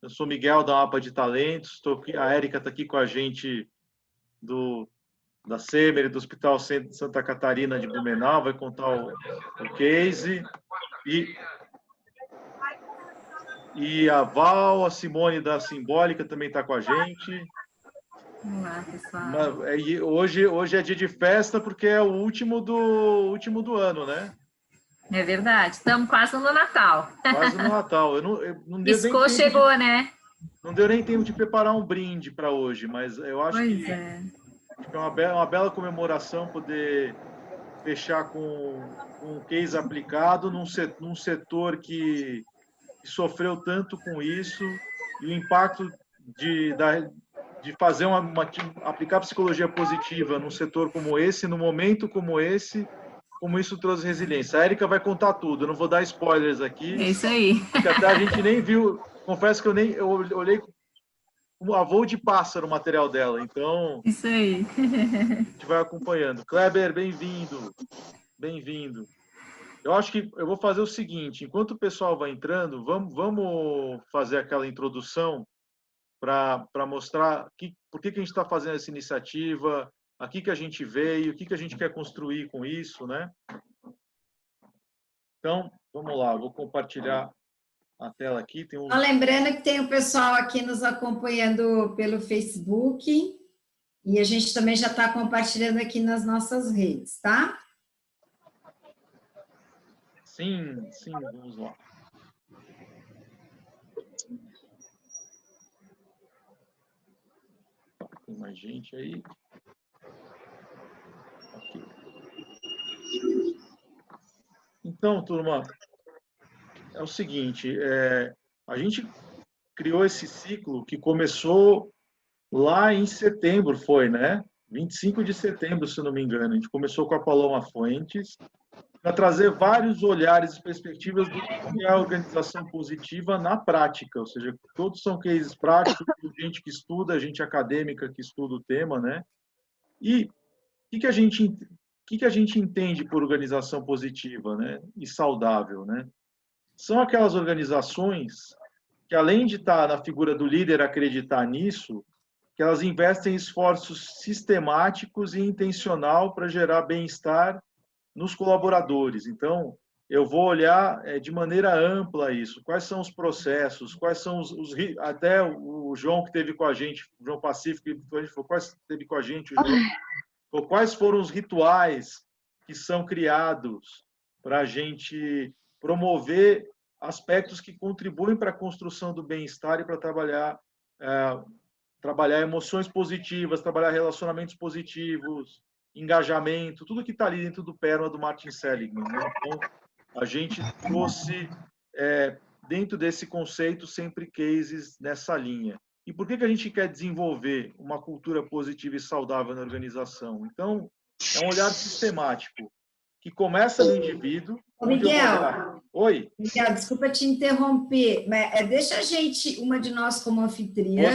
Eu sou Miguel, da Mapa de Talentos. A Érica está aqui com a gente da Semer, do Hospital Santa Catarina de Blumenau, vai contar o case. E a Val, a Simone da Simbólica também está com a gente. Olá, pessoal. Hoje é dia de festa porque é o último do ano, né? É verdade, estamos quase no Natal. Quase no Natal. Eu não deu nem tempo chegou, né? Não deu nem tempo de preparar um brinde para hoje, mas eu acho que é uma bela comemoração poder fechar com um case aplicado num setor que sofreu tanto com isso, e o impacto de fazer aplicar psicologia positiva num setor como esse, num momento como esse, como isso trouxe resiliência. A Érica vai contar tudo, eu não vou dar spoilers aqui. É isso aí. Porque até a gente nem viu, confesso que eu olhei como a voo de pássaro o material dela, então... Isso aí. A gente vai acompanhando. Kleber, bem-vindo. Bem-vindo. Eu acho que eu vou fazer o seguinte, enquanto o pessoal vai entrando, vamos fazer aquela introdução para mostrar por que a gente está fazendo essa iniciativa, aqui que a gente veio, o que a gente quer construir com isso, né? Então, vamos lá, vou compartilhar a tela aqui. Lembrando que tem o pessoal aqui nos acompanhando pelo Facebook, e a gente também já está compartilhando aqui nas nossas redes, tá? Sim, vamos lá. Tem mais gente aí. Okay. Então, turma, é o seguinte, a gente criou esse ciclo que começou lá em setembro, foi, né? 25 de setembro, se não me engano. A gente começou com a Paloma Fuentes, para trazer vários olhares e perspectivas do que é a organização positiva na prática, ou seja, todos são cases práticos, gente que estuda, gente acadêmica que estuda o tema, né? E o que a gente entende por organização positiva, né? E saudável, né? São aquelas organizações que, além de estar na figura do líder acreditar nisso, que elas investem esforços sistemáticos e intencional para gerar bem-estar nos colaboradores. Então, eu vou olhar de maneira ampla isso. Quais são os processos? Quais são até o João que esteve com a gente, o João Pacífico, quais esteve com a gente, o João, quais foram os rituais que são criados para a gente promover aspectos que contribuem para a construção do bem-estar e para trabalhar emoções positivas, trabalhar relacionamentos positivos, engajamento, tudo que está ali dentro do PERMA do Martin Seligman. Né? Então, a gente trouxe, dentro desse conceito, sempre cases nessa linha. E por que a gente quer desenvolver uma cultura positiva e saudável na organização? Então, é um olhar sistemático, que começa no indivíduo... Miguel, Oi? Miguel, desculpa te interromper, mas deixa uma de nós como anfitriã...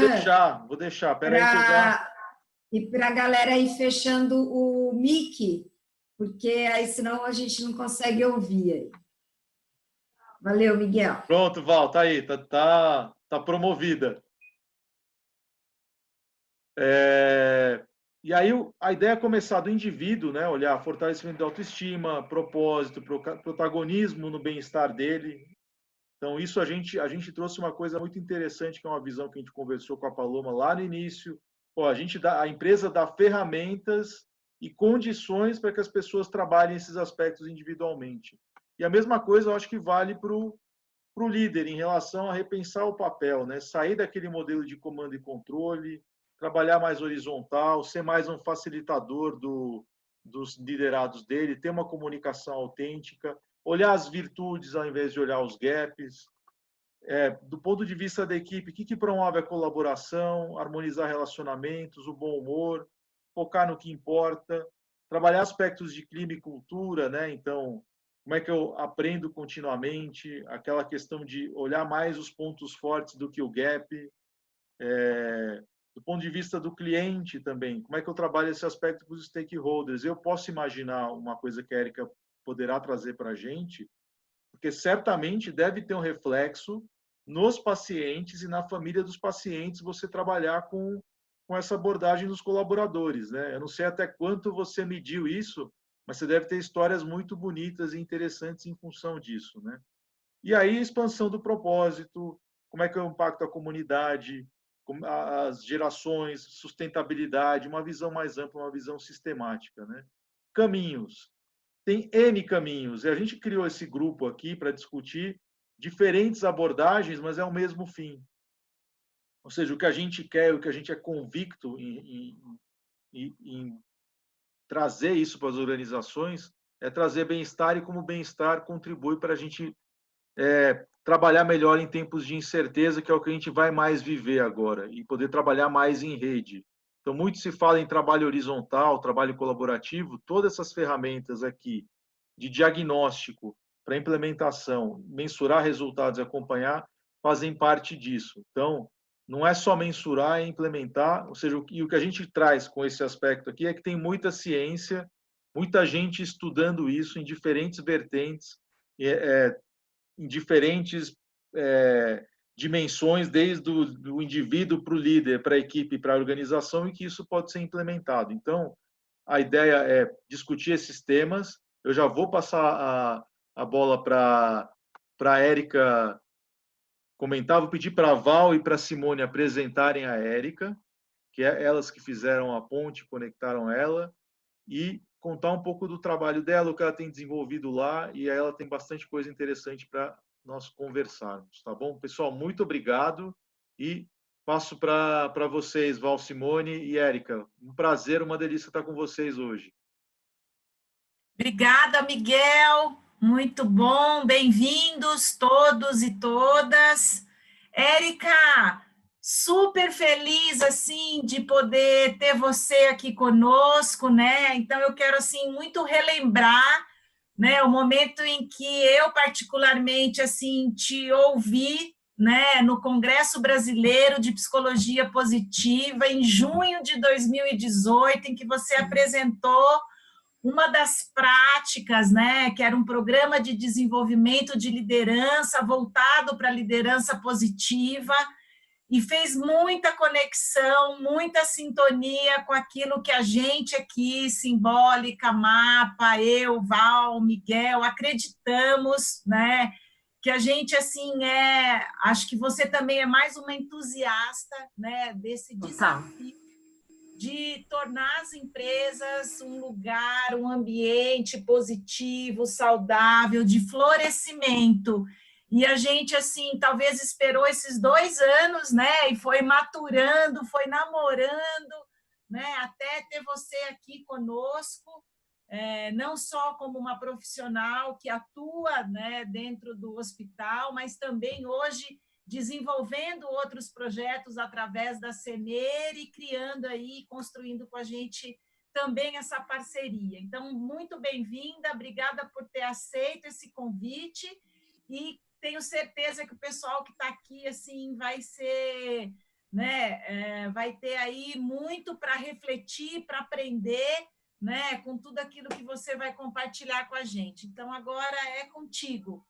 Vou deixar. Peraí que eu já... E para a galera ir fechando o mic, porque aí senão a gente não consegue ouvir. Valeu, Miguel. Pronto, Val, tá aí, tá promovida. E aí a ideia é começar do indivíduo, né? Olhar fortalecimento da autoestima, propósito, protagonismo no bem-estar dele. Então, isso a gente trouxe uma coisa muito interessante, que é uma visão que a gente conversou com a Paloma lá no início. A empresa dá ferramentas e condições para que as pessoas trabalhem esses aspectos individualmente. E a mesma coisa eu acho que vale para o líder em relação a repensar o papel, né? Sair daquele modelo de comando e controle, trabalhar mais horizontal, ser mais um facilitador dos liderados dele, ter uma comunicação autêntica, olhar as virtudes ao invés de olhar os gaps. Do ponto de vista da equipe, o que promove a colaboração, harmonizar relacionamentos, o bom humor, focar no que importa, trabalhar aspectos de clima e cultura, né? Então, como é que eu aprendo continuamente, aquela questão de olhar mais os pontos fortes do que o gap, do ponto de vista do cliente também, como é que eu trabalho esse aspecto com os stakeholders. Eu posso imaginar uma coisa que a Érica poderá trazer para a gente, porque certamente deve ter um reflexo nos pacientes e na família dos pacientes, você trabalhar com essa abordagem dos colaboradores, né? Eu não sei até quanto você mediu isso, mas você deve ter histórias muito bonitas e interessantes em função disso, né? E aí, expansão do propósito, como é que eu impacto a comunidade, as gerações, sustentabilidade, uma visão mais ampla, uma visão sistemática, né? Caminhos. Tem N caminhos. E a gente criou esse grupo aqui para discutir diferentes abordagens, mas é o mesmo fim. Ou seja, o que a gente quer, o que a gente é convicto em trazer isso para as organizações é trazer bem-estar, e como bem-estar contribui para a gente trabalhar melhor em tempos de incerteza, que é o que a gente vai mais viver agora, e poder trabalhar mais em rede. Então, muito se fala em trabalho horizontal, trabalho colaborativo, todas essas ferramentas aqui de diagnóstico para implementação, mensurar resultados e acompanhar, fazem parte disso. Então, não é só mensurar, é implementar, ou seja, e o que a gente traz com esse aspecto aqui é que tem muita ciência, muita gente estudando isso em diferentes vertentes, em diferentes dimensões, desde o indivíduo para o líder, para a equipe, para a organização, e que isso pode ser implementado. Então, a ideia é discutir esses temas. Eu já vou passar a bola para a Érica comentar, vou pedir para a Val e para a Simone apresentarem a Érica, que é elas que fizeram a ponte, conectaram ela, e contar um pouco do trabalho dela, o que ela tem desenvolvido lá, e aí ela tem bastante coisa interessante para nós conversarmos, tá bom? Pessoal, muito obrigado e passo para vocês, Val, Simone e Érica. Um prazer, uma delícia estar com vocês hoje. Obrigada, Miguel. Muito bom. Bem-vindos todos e todas. Érica, super feliz assim de poder ter você aqui conosco, né? Então eu quero assim muito relembrar, né, o momento em que eu particularmente assim te ouvi, né, no Congresso Brasileiro de Psicologia Positiva em junho de 2018, em que você apresentou uma das práticas, né, que era um programa de desenvolvimento de liderança voltado para a liderança positiva, e fez muita conexão, muita sintonia com aquilo que a gente aqui, Simbólica, Mapa, eu, Val, Miguel, acreditamos, né, que a gente, assim, acho que você também é mais uma entusiasta, né, desse desafio de tornar as empresas um lugar, um ambiente positivo, saudável, de florescimento. E a gente, assim, talvez esperou esses 2 anos, né? E foi maturando, foi namorando, né? Até ter você aqui conosco, não só como uma profissional que atua, né, dentro do hospital, mas também hoje desenvolvendo outros projetos através da CEMER e criando aí, construindo com a gente também essa parceria. Então, muito bem-vinda, obrigada por ter aceito esse convite, e tenho certeza que o pessoal que está aqui assim vai ser, né, vai ter aí muito para refletir, para aprender, né, com tudo aquilo que você vai compartilhar com a gente. Então, agora é contigo.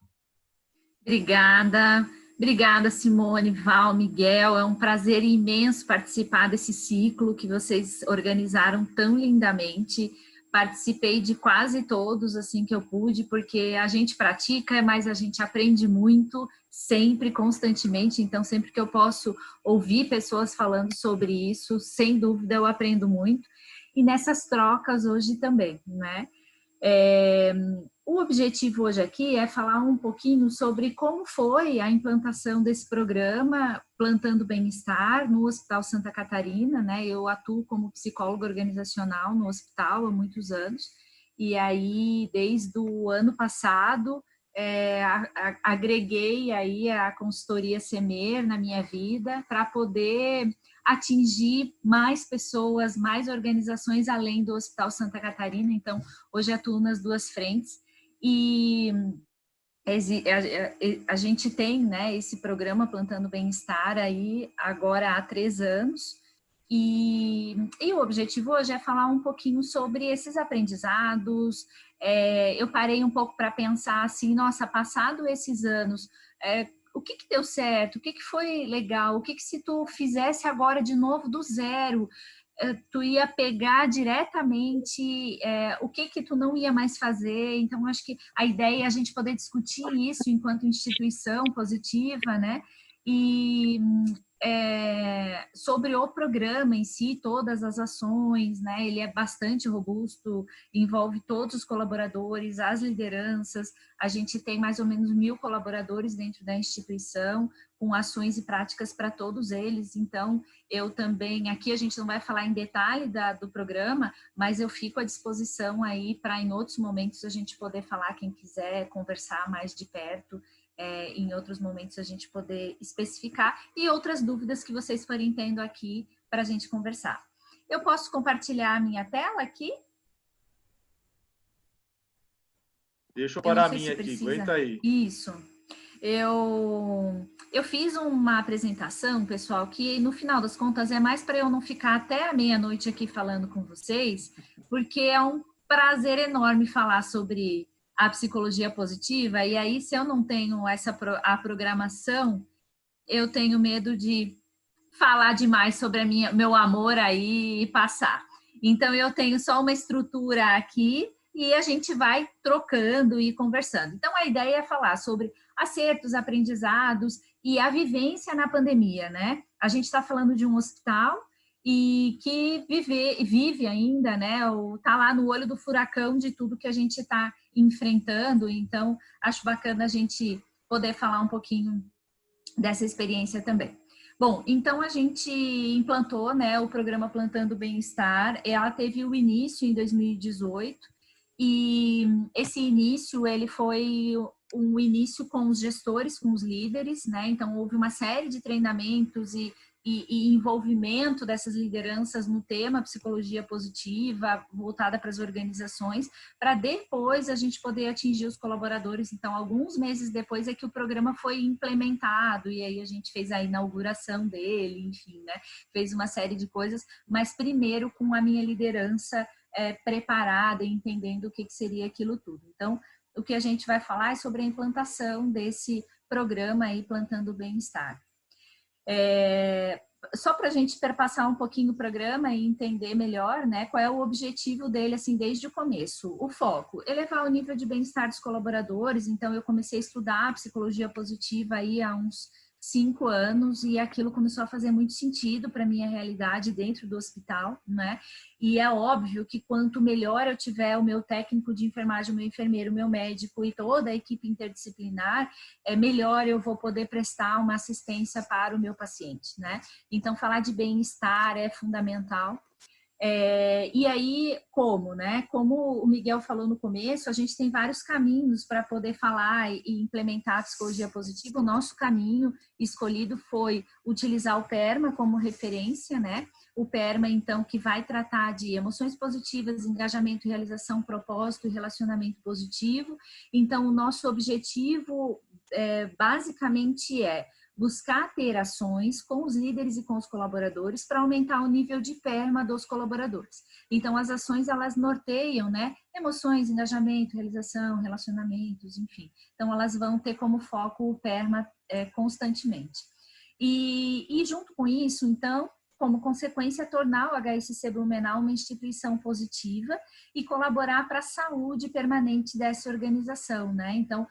Obrigada. Obrigada, Simone, Val, Miguel. É um prazer imenso participar desse ciclo que vocês organizaram tão lindamente. Participei de quase todos, assim, que eu pude, porque a gente pratica, mas a gente aprende muito, sempre, constantemente. Então, sempre que eu posso ouvir pessoas falando sobre isso, sem dúvida, eu aprendo muito. E nessas trocas hoje também, né? O objetivo hoje aqui é falar um pouquinho sobre como foi a implantação desse programa Plantando Bem-Estar no Hospital Santa Catarina, né? Eu atuo como psicóloga organizacional no hospital há muitos anos, e aí desde o ano passado agreguei aí a consultoria CEMER na minha vida para poder atingir mais pessoas, mais organizações além do Hospital Santa Catarina. Então, hoje atuo nas duas frentes. E a gente tem, né, esse programa Plantando Bem-Estar aí agora há 3 anos, e o objetivo hoje é falar um pouquinho sobre esses aprendizados. Eu parei um pouco para pensar assim, nossa, passado esses anos, o que deu certo, o que foi legal, o que se tu fizesse agora de novo do zero, tu ia pegar diretamente o que tu não ia mais fazer. Então, acho que a ideia é a gente poder discutir isso enquanto instituição positiva, né? E sobre o programa em si, todas as ações, né? Ele é bastante robusto, envolve todos os colaboradores, as lideranças. A gente tem mais ou menos 1.000 colaboradores dentro da instituição, com ações e práticas para todos eles. Então, eu também, aqui a gente não vai falar em detalhe do programa, mas eu fico à disposição aí para em outros momentos a gente poder falar, quem quiser conversar mais de perto, em outros momentos a gente poder especificar, e outras dúvidas que vocês forem tendo aqui para a gente conversar. Eu posso compartilhar a minha tela aqui? Deixa eu parar a minha aqui, aguenta aí. Isso. Eu fiz uma apresentação, pessoal, que no final das contas é mais para eu não ficar até a meia-noite aqui falando com vocês, porque é um prazer enorme falar sobre a psicologia positiva, e aí se eu não tenho a programação, eu tenho medo de falar demais sobre meu amor aí e passar. Então, eu tenho só uma estrutura aqui e a gente vai trocando e conversando. Então, a ideia é falar sobre acertos, aprendizados e a vivência na pandemia, né? A gente está falando de um hospital e que vive ainda, né? Ou tá lá no olho do furacão de tudo que a gente está enfrentando. Então, acho bacana a gente poder falar um pouquinho dessa experiência também. Bom, então a gente implantou, né, o programa Plantando Bem-Estar. Ela teve o início em 2018 e esse início ele foi um início com os gestores, com os líderes, né? Então houve uma série de treinamentos e envolvimento dessas lideranças no tema psicologia positiva, voltada para as organizações, para depois a gente poder atingir os colaboradores. Então, alguns meses depois é que o programa foi implementado, e aí a gente fez a inauguração dele, enfim, né? Fez uma série de coisas, mas primeiro com a minha liderança preparada e entendendo o que seria aquilo tudo. Então, o que a gente vai falar é sobre a implantação desse programa aí, Plantando Bem-Estar. Só para a gente perpassar um pouquinho o programa e entender melhor, né, qual é o objetivo dele, assim, desde o começo. O foco, elevar o nível de bem-estar dos colaboradores. Então, eu comecei a estudar psicologia positiva aí há uns 5 anos e aquilo começou a fazer muito sentido para a minha realidade dentro do hospital, né? E é óbvio que quanto melhor eu tiver o meu técnico de enfermagem, o meu enfermeiro, o meu médico e toda a equipe interdisciplinar, melhor eu vou poder prestar uma assistência para o meu paciente, né? Então, falar de bem-estar é fundamental. E aí, como, né? Como o Miguel falou no começo, a gente tem vários caminhos para poder falar e implementar a psicologia positiva. O nosso caminho escolhido foi utilizar o PERMA como referência, né? O PERMA, então, que vai tratar de emoções positivas, engajamento, realização, propósito e relacionamento positivo. Então, o nosso objetivo basicamente é buscar ter ações com os líderes e com os colaboradores para aumentar o nível de PERMA dos colaboradores. Então, as ações, elas norteiam, né? Emoções, engajamento, realização, relacionamentos, enfim. Então, elas vão ter como foco o PERMA constantemente. E junto com isso, então, como consequência, tornar o HSC Blumenau uma instituição positiva e colaborar para a saúde permanente dessa organização, né? Então,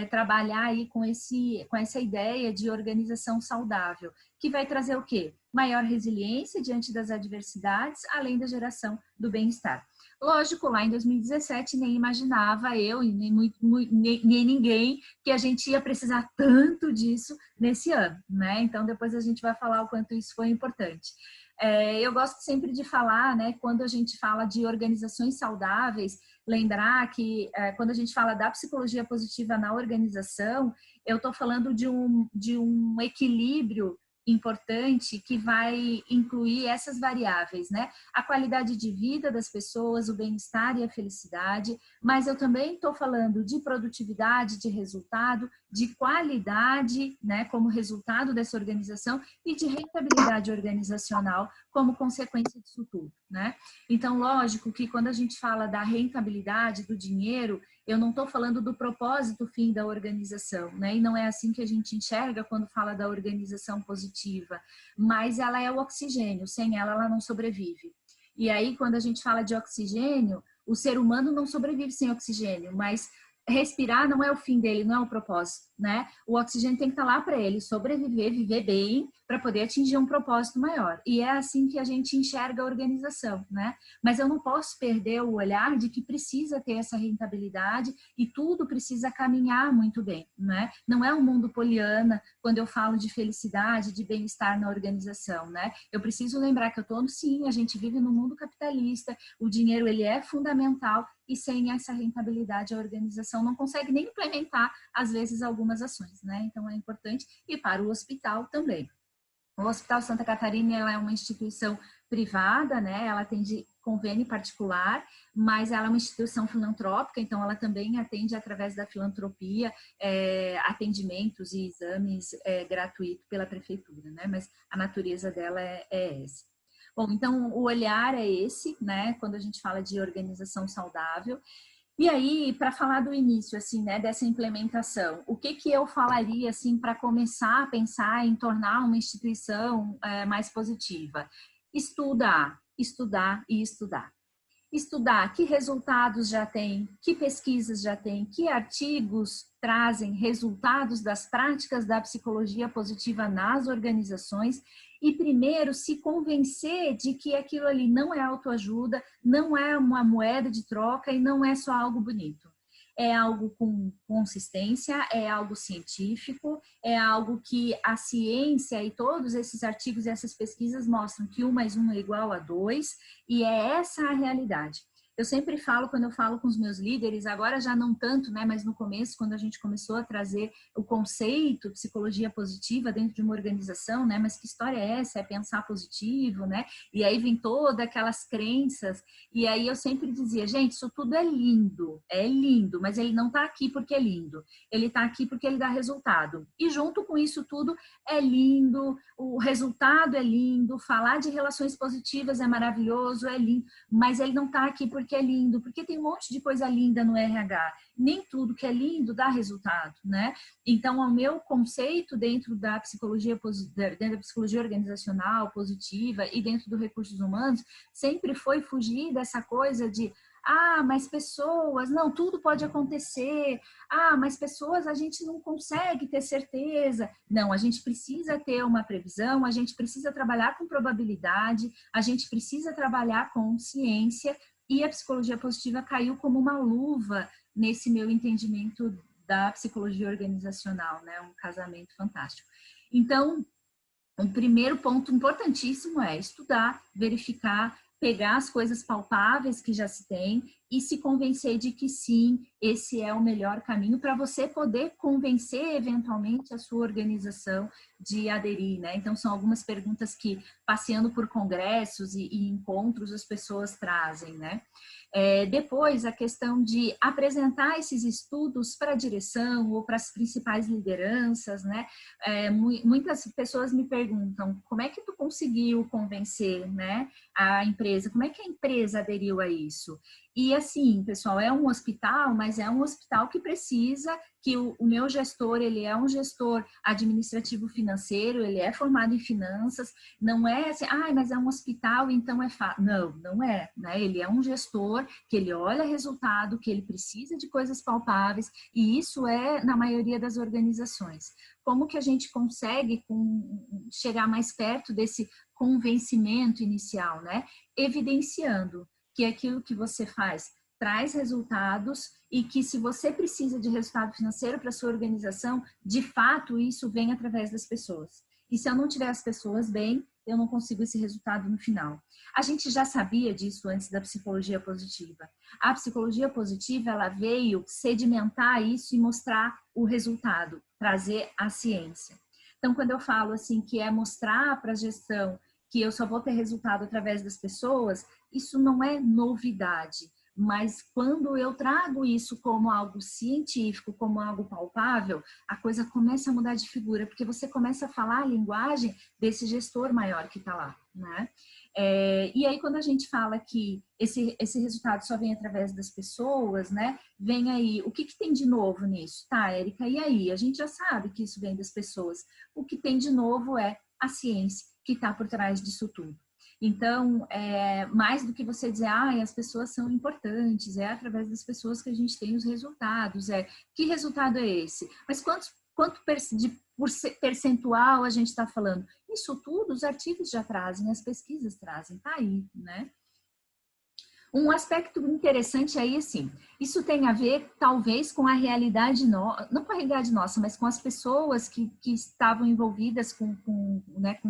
trabalhar aí com essa ideia de organização saudável, que vai trazer o quê? Maior resiliência diante das adversidades, além da geração do bem-estar. Lógico, lá em 2017 nem imaginava eu e nem ninguém que a gente ia precisar tanto disso nesse ano, né? Então, depois a gente vai falar o quanto isso foi importante. Eu gosto sempre de falar, né, quando a gente fala de organizações saudáveis, lembrar que quando a gente fala da psicologia positiva na organização, eu estou falando de um equilíbrio importante que vai incluir essas variáveis, né? A qualidade de vida das pessoas, o bem-estar e a felicidade, mas eu também estou falando de produtividade, de resultado, de qualidade, né, como resultado dessa organização e de rentabilidade organizacional como consequência disso tudo, né? Então, lógico que quando a gente fala da rentabilidade do dinheiro, Eu não estou falando do propósito fim da organização, né? E não é assim que a gente enxerga quando fala da organização positiva, mas ela é o oxigênio, sem ela, ela não sobrevive. E aí, quando a gente fala de oxigênio, o ser humano não sobrevive sem oxigênio, mas respirar não é o fim dele, não é o propósito, né? O oxigênio tem que estar lá para ele sobreviver, viver bem, para poder atingir um propósito maior. E é assim que a gente enxerga a organização, né? Mas eu não posso perder o olhar de que precisa ter essa rentabilidade e tudo precisa caminhar muito bem, né? Não é um mundo poliana quando eu falo de felicidade, de bem-estar na organização, né? Eu preciso lembrar que eu estou, sim, a gente vive num mundo capitalista, o dinheiro ele é fundamental, e sem essa rentabilidade a organização não consegue nem implementar, às vezes, algumas ações, né? Então é importante, e para o hospital também. O Hospital Santa Catarina ela é uma instituição privada, né? Ela atende convênio particular, mas ela é uma instituição filantrópica, então ela também atende através da filantropia, atendimentos e exames gratuitos pela prefeitura, né? Mas a natureza dela é essa. Bom, então o olhar é esse, né? Quando a gente fala de organização saudável. E aí, para falar do início, assim, né, dessa implementação, o que eu falaria, assim, para começar a pensar em tornar uma instituição mais positiva? Estudar, estudar e estudar. Estudar que resultados já tem, que pesquisas já tem, que artigos trazem resultados das práticas da psicologia positiva nas organizações e primeiro se convencer de que aquilo ali não é autoajuda, não é uma moeda de troca e não é só algo bonito. É algo com consistência, é algo científico, é algo que a ciência e todos esses artigos e essas pesquisas mostram que 1 mais 1 é igual a 2, e é essa a realidade. Eu sempre falo, quando eu falo com os meus líderes, agora já não tanto, né, mas no começo, quando a gente começou a trazer o conceito psicologia positiva dentro de uma organização, né, mas que história é essa? É pensar positivo, né? E aí vem todas aquelas crenças, e aí eu sempre dizia, gente, isso tudo é lindo, mas ele não está aqui porque é lindo, ele está aqui porque ele dá resultado. E junto com isso tudo é lindo, o resultado é lindo, falar de relações positivas é maravilhoso, é lindo, mas ele não está aqui porque é lindo, porque tem um monte de coisa linda no RH. Nem tudo que é lindo dá resultado, né? Então, o meu conceito dentro da psicologia organizacional positiva e dentro dos recursos humanos sempre foi fugir dessa coisa de mas pessoas, não, tudo pode acontecer. Mas pessoas a gente não consegue ter certeza. Não, a gente precisa ter uma previsão, a gente precisa trabalhar com probabilidade, a gente precisa trabalhar com ciência, e a psicologia positiva caiu como uma luva nesse meu entendimento da psicologia organizacional, né? Um casamento fantástico. Então, o primeiro ponto importantíssimo é estudar, verificar, pegar as coisas palpáveis que já se tem e se convencer de que sim, esse é o melhor caminho para você poder convencer eventualmente a sua organização de aderir, né? Então são algumas perguntas que, passeando por congressos e encontros, as pessoas trazem, né? Depois, a questão de apresentar esses estudos para a direção ou para as principais lideranças, né? Muitas pessoas me perguntam, como é que tu conseguiu convencer, né, a empresa? Como é que a empresa aderiu a isso? E assim, pessoal, é um hospital, mas é um hospital que precisa que o meu gestor, ele é um gestor administrativo financeiro, ele é formado em finanças, não é assim, mas é um hospital, então é fácil. Não, não é, né? Ele é um gestor que ele olha resultado, que ele precisa de coisas palpáveis, e isso é na maioria das organizações. Como que a gente consegue chegar mais perto desse convencimento inicial, né? Evidenciando que aquilo que você faz traz resultados e que se você precisa de resultado financeiro para sua organização, de fato isso vem através das pessoas. E se eu não tiver as pessoas bem, eu não consigo esse resultado no final. A gente já sabia disso antes da psicologia positiva. A psicologia positiva, ela veio sedimentar isso e mostrar o resultado, trazer a ciência. Então, quando eu falo assim que é mostrar para a gestão que eu só vou ter resultado através das pessoas, isso não é novidade. Mas quando eu trago isso como algo científico, como algo palpável, a coisa começa a mudar de figura, porque você começa a falar a linguagem desse gestor maior que está lá, né? E aí, quando a gente fala que esse resultado só vem através das pessoas, né? Vem aí, o que tem de novo nisso? Tá, Érica, e aí? A gente já sabe que isso vem das pessoas. O que tem de novo é a ciência que está por trás disso tudo. Então, mais do que você dizer, as pessoas são importantes, é através das pessoas que a gente tem os resultados. Que resultado é esse? Mas quanto de percentual a gente está falando? Isso tudo os artigos já trazem, as pesquisas trazem, tá aí, né? Um aspecto interessante aí, assim, isso tem a ver, talvez, com a realidade, não com a realidade nossa, mas com as pessoas que estavam envolvidas, com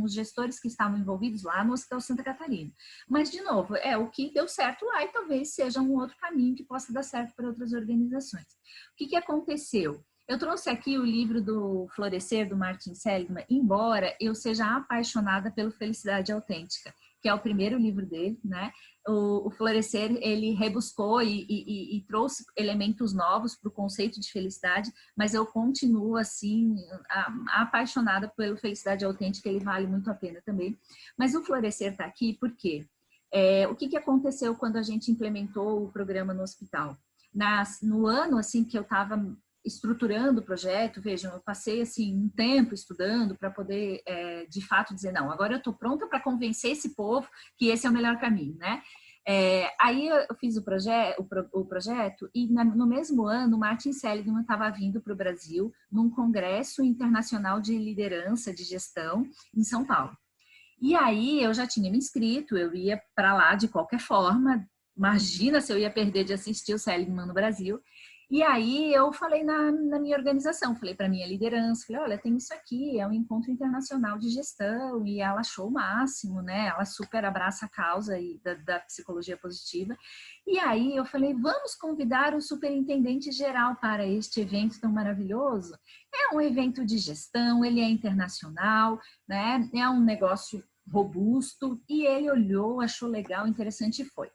os gestores que estavam envolvidos lá no Hospital Santa Catarina. Mas, de novo, o que deu certo lá e talvez seja um outro caminho que possa dar certo para outras organizações. O que aconteceu? Eu trouxe aqui o livro do Florescer, do Martin Seligman, embora eu seja apaixonada pelo Felicidade Autêntica, que é o primeiro livro dele, né? O Florescer, ele rebuscou e trouxe elementos novos para o conceito de felicidade, mas eu continuo, assim, apaixonada pelo Felicidade Autêntica, ele vale muito a pena também. Mas o Florescer está aqui por quê? O que aconteceu quando a gente implementou o programa no hospital? No ano, assim, que eu estava estruturando o projeto, vejam, eu passei assim um tempo estudando para poder de fato dizer, não, agora eu estou pronta para convencer esse povo que esse é o melhor caminho, né? Aí eu fiz o projeto e no mesmo ano o Martin Seligman estava vindo para o Brasil num congresso internacional de liderança, de gestão em São Paulo. E aí eu já tinha me inscrito, eu ia para lá de qualquer forma, imagina se eu ia perder de assistir o Seligman no Brasil. E aí eu falei na minha organização, falei para a minha liderança, falei, olha, tem isso aqui, é um encontro internacional de gestão, e ela achou o máximo, né? Ela super abraça a causa da psicologia positiva. E aí eu falei, vamos convidar o superintendente geral para este evento tão maravilhoso? É um evento de gestão, ele é internacional, né? É um negócio robusto, e ele olhou, achou legal, interessante e foi.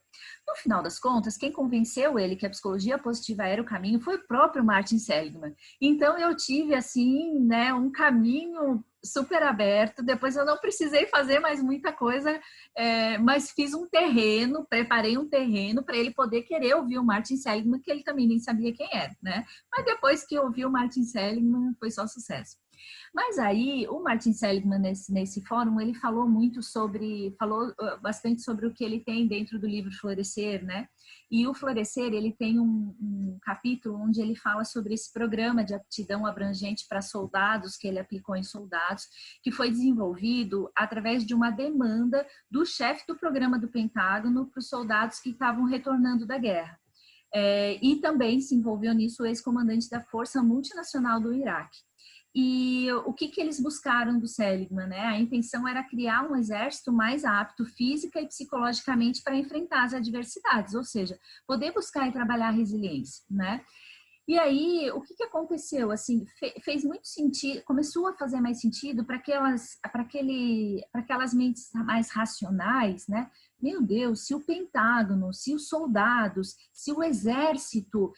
No final das contas, quem convenceu ele que a psicologia positiva era o caminho foi o próprio Martin Seligman. Então eu tive assim, né, um caminho super aberto. Depois eu não precisei fazer mais muita coisa, mas fiz um terreno, preparei um terreno para ele poder querer ouvir o Martin Seligman, que ele também nem sabia quem era, né? Mas depois que ouviu o Martin Seligman, foi só sucesso. Mas aí, o Martin Seligman, nesse fórum, ele falou bastante sobre o que ele tem dentro do livro Florescer, né? E o Florescer, ele tem um capítulo onde ele fala sobre esse programa de aptidão abrangente para soldados, que ele aplicou em soldados, que foi desenvolvido através de uma demanda do chefe do programa do Pentágono para os soldados que estavam retornando da guerra. E também se envolveu nisso o ex-comandante da Força Multinacional do Iraque. E o que eles buscaram do Seligman, né? A intenção era criar um exército mais apto física e psicologicamente para enfrentar as adversidades, ou seja, poder buscar e trabalhar a resiliência, né? E aí, o que aconteceu? Assim, fez muito sentido, começou a fazer mais sentido para aquelas mentes mais racionais, né? Meu Deus, se o Pentágono, se os soldados, se o exército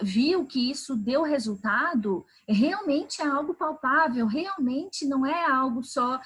viu que isso deu resultado, realmente é algo palpável, realmente não é algo só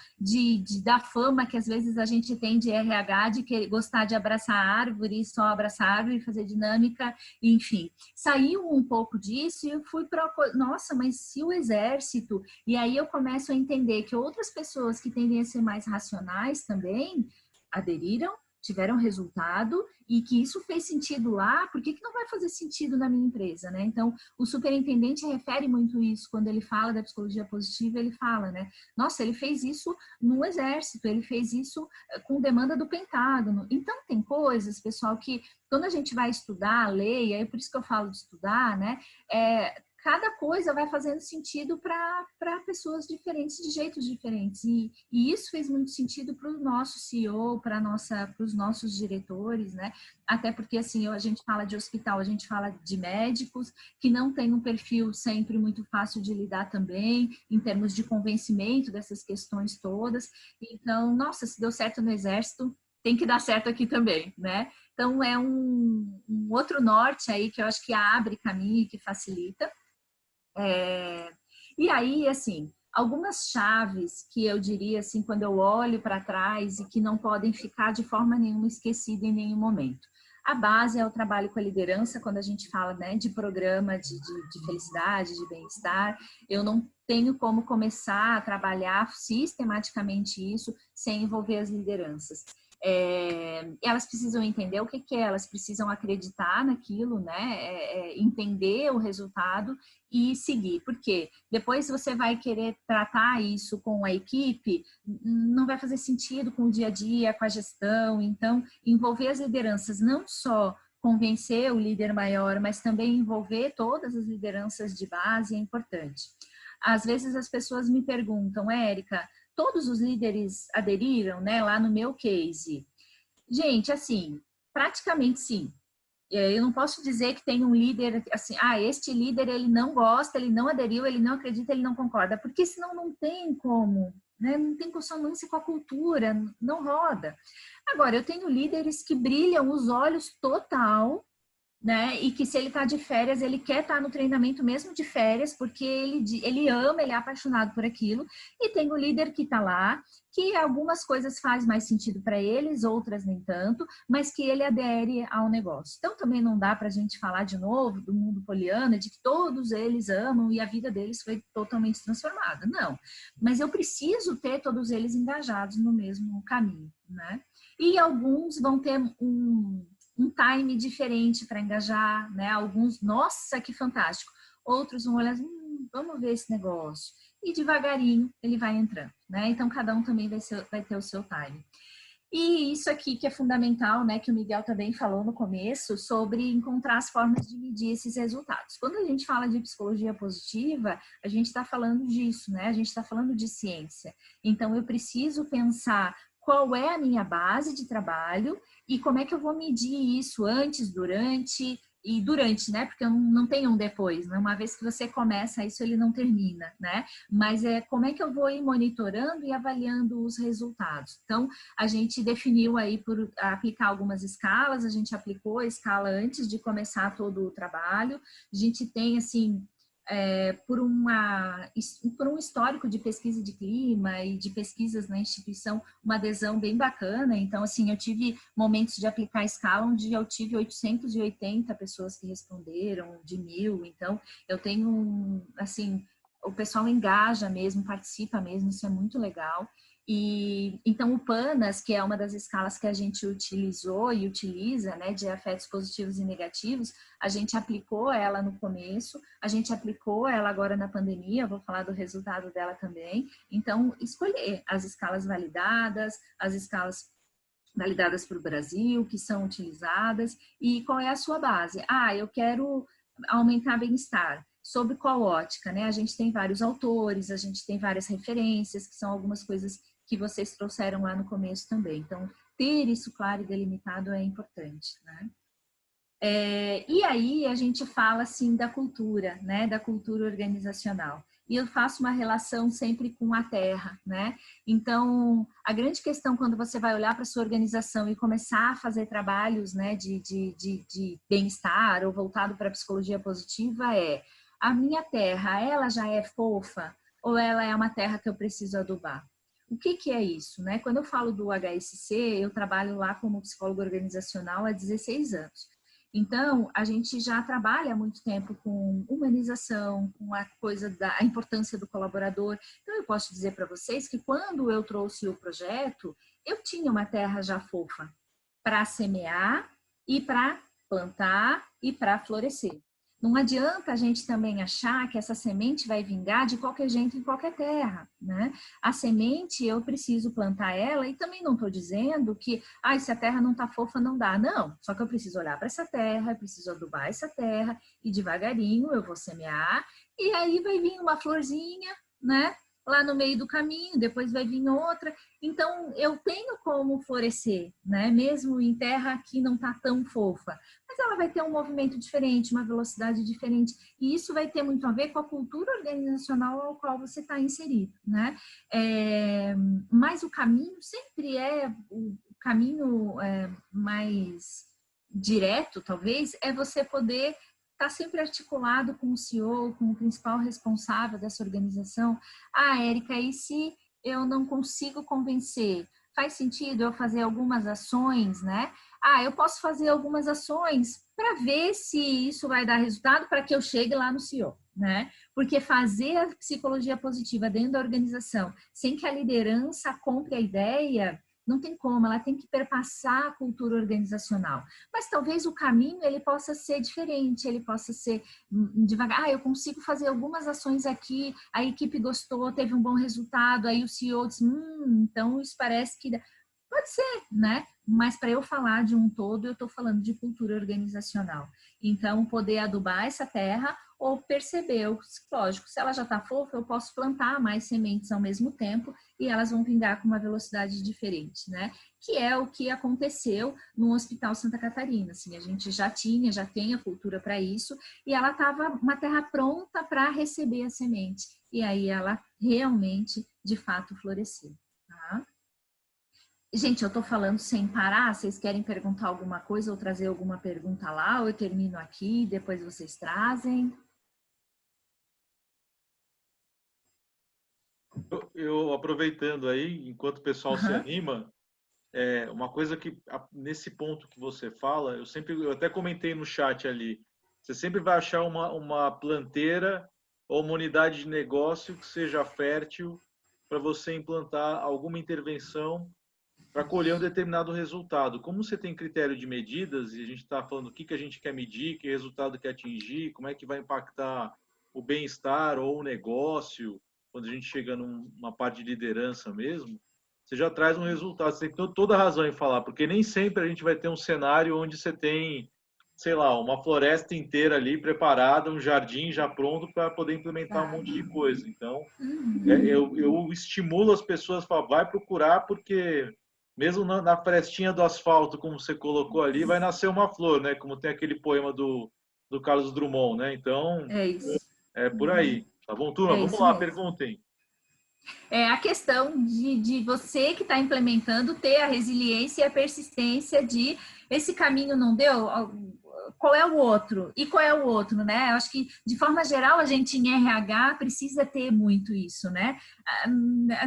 da fama que às vezes a gente tem de RH, de gostar de abraçar a árvore, só abraçar a árvore, fazer dinâmica, enfim. Saiu um pouco disso e eu fui para, nossa, mas se o exército, e aí eu começo a entender que outras pessoas que tendem a ser mais racionais também aderiram, tiveram resultado e que isso fez sentido lá, por que não vai fazer sentido na minha empresa, né? Então, o superintendente refere muito isso, quando ele fala da psicologia positiva, ele fala, né? Nossa, ele fez isso no exército, ele fez isso com demanda do Pentágono. Então, tem coisas, pessoal, que quando a gente vai estudar, ler, e aí por isso que eu falo de estudar, né? Cada coisa vai fazendo sentido para pessoas diferentes, de jeitos diferentes. E isso fez muito sentido para o nosso CEO, para os nossos diretores, né? Até porque, assim, a gente fala de hospital, a gente fala de médicos que não tem um perfil sempre muito fácil de lidar também, em termos de convencimento dessas questões todas. Então, nossa, se deu certo no Exército, tem que dar certo aqui também, né? Então, é um outro norte aí que eu acho que abre caminho e que facilita. E aí, assim, Algumas chaves que eu diria assim, quando eu olho para trás e que não podem ficar de forma nenhuma esquecidas em nenhum momento. A base é o trabalho com a liderança, quando a gente fala, né, de programa de felicidade, de bem-estar. Eu não tenho como começar a trabalhar sistematicamente isso sem envolver as lideranças. Elas precisam entender o que é, elas precisam acreditar naquilo, né? Entender o resultado e seguir. Porque depois você vai querer tratar isso com a equipe, não vai fazer sentido com o dia a dia, com a gestão. Então, envolver as lideranças, não só convencer o líder maior, mas também envolver todas as lideranças de base é importante. Às vezes as pessoas me perguntam, Érica, todos os líderes aderiram, né, lá no meu case? Gente, assim, praticamente sim. Eu não posso dizer que tem um líder, assim, este líder ele não gosta, ele não aderiu, ele não acredita, ele não concorda, porque senão não tem como, né? Não tem consonância com a cultura, não roda. Agora, eu tenho líderes que brilham os olhos total, né? E que se ele está de férias, ele quer estar no treinamento mesmo de férias, porque ele ama, ele é apaixonado por aquilo. E tem o líder que está lá, que algumas coisas faz mais sentido para eles, outras nem tanto, mas que ele adere ao negócio. Então também não dá para a gente falar de novo do mundo poliana, de que todos eles amam e a vida deles foi totalmente transformada. Não, mas eu preciso ter todos eles engajados no mesmo caminho, né? E alguns vão ter um time diferente para engajar, né? Alguns, nossa, que fantástico. Outros vão olhar, vamos ver esse negócio. E devagarinho ele vai entrando, né? Então, cada um também vai ter o seu time. E isso aqui que é fundamental, né? Que o Miguel também falou no começo, sobre encontrar as formas de medir esses resultados. Quando a gente fala de psicologia positiva, a gente está falando disso, né? A gente está falando de ciência. Então, eu preciso pensar qual é a minha base de trabalho e como é que eu vou medir isso antes, durante, né? Porque eu não tenho um depois, né? Uma vez que você começa isso, ele não termina, né? Mas como é que eu vou ir monitorando e avaliando os resultados? Então, a gente definiu aí por aplicar algumas escalas, a gente aplicou a escala antes de começar todo o trabalho. A gente tem, assim, por um histórico de pesquisa de clima e de pesquisas na instituição, uma adesão bem bacana. Então, assim, eu tive momentos de aplicar a escala onde eu tive 880 pessoas que responderam, de 1.000. Então, eu tenho, assim, o pessoal engaja mesmo, participa mesmo, isso é muito legal. E então o PANAS, que é uma das escalas que a gente utilizou e utiliza, né, de afetos positivos e negativos, a gente aplicou ela no começo, a gente aplicou ela agora na pandemia, eu vou falar do resultado dela também. Então, escolher as escalas validadas, as escalas validadas para o Brasil, que são utilizadas, e qual é a sua base. Eu quero aumentar bem-estar. Sob qual ótica, né? A gente tem vários autores, a gente tem várias referências, que são algumas coisas que vocês trouxeram lá no começo também. Então, ter isso claro e delimitado é importante, né? E aí a gente fala, assim, da cultura, né? Da cultura organizacional. E eu faço uma relação sempre com a terra, né? Então, a grande questão quando você vai olhar para a sua organização e começar a fazer trabalhos, né, de bem-estar ou voltado para a psicologia positiva a minha terra, ela já é fofa ou ela é uma terra que eu preciso adubar? O que é isso, né? Quando eu falo do HSC, eu trabalho lá como psicólogo organizacional há 16 anos. Então, a gente já trabalha há muito tempo com humanização, com a coisa da importância do colaborador. Então, eu posso dizer para vocês que quando eu trouxe o projeto, eu tinha uma terra já fofa para semear e para plantar e para florescer. Não adianta a gente também achar que essa semente vai vingar de qualquer jeito em qualquer terra, né? A semente, eu preciso plantar ela e também não estou dizendo que, se a terra não está fofa, não dá. Não, só que eu preciso olhar para essa terra, preciso adubar essa terra e devagarinho eu vou semear e aí vai vir uma florzinha, né? Lá no meio do caminho, depois vai vir outra. Então, eu tenho como florescer, né? Mesmo em terra que não está tão fofa. Mas ela vai ter um movimento diferente, uma velocidade diferente. E isso vai ter muito a ver com a cultura organizacional ao qual você está inserido, né? Mas o caminho sempre é o caminho mais direto, talvez, é você poder está sempre articulado com o CEO, com o principal responsável dessa organização. Ah, Érica, e se eu não consigo convencer? Faz sentido eu fazer algumas ações, né? Ah, eu posso fazer algumas ações para ver se isso vai dar resultado para que eu chegue lá no CEO, né? Porque fazer a psicologia positiva dentro da organização sem que a liderança compre a ideia, não tem como, ela tem que perpassar a cultura organizacional. Mas talvez o caminho ele possa ser diferente, ele possa ser devagar. Ah, eu consigo fazer algumas ações aqui, a equipe gostou, teve um bom resultado, aí o CEO disse, então isso parece que... Pode ser, né? Mas para eu falar de um todo, eu estou falando de cultura organizacional. Então, poder adubar essa terra ou perceber, lógico, se ela já está fofa, eu posso plantar mais sementes ao mesmo tempo e elas vão vingar com uma velocidade diferente, né? Que é o que aconteceu no Hospital Santa Catarina. Assim, a gente já tem a cultura para isso e ela estava uma terra pronta para receber a semente. E aí ela realmente, de fato, floresceu, tá? Gente, eu estou falando sem parar, vocês querem perguntar alguma coisa ou trazer alguma pergunta lá, ou eu termino aqui, depois vocês trazem? Eu aproveitando aí, enquanto o pessoal se anima, uma coisa que, nesse ponto que você fala, eu até comentei no chat ali, você sempre vai achar uma planteira ou uma unidade de negócio que seja fértil para você implantar alguma intervenção para colher um determinado resultado. Como você tem critério de medidas, e a gente está falando o que a gente quer medir, que resultado quer atingir, como é que vai impactar o bem-estar ou o negócio, quando a gente chega numa parte de liderança mesmo, você já traz um resultado. Você tem toda a razão em falar, porque nem sempre a gente vai ter um cenário onde você tem, sei lá, uma floresta inteira ali preparada, um jardim já pronto para poder implementar um monte de coisa. Então, eu estimulo as pessoas a falar, vai procurar, porque mesmo na frestinha do asfalto, como você colocou ali, vai nascer uma flor, né? Como tem aquele poema do Carlos Drummond, né? Então, É isso. é por aí. Tá bom, turma? Vamos lá, perguntem. É a questão de você que está implementando ter a resiliência e a persistência de esse caminho não deu, qual é o outro? E qual é o outro, né? Eu acho que, de forma geral, a gente em RH precisa ter muito isso, né?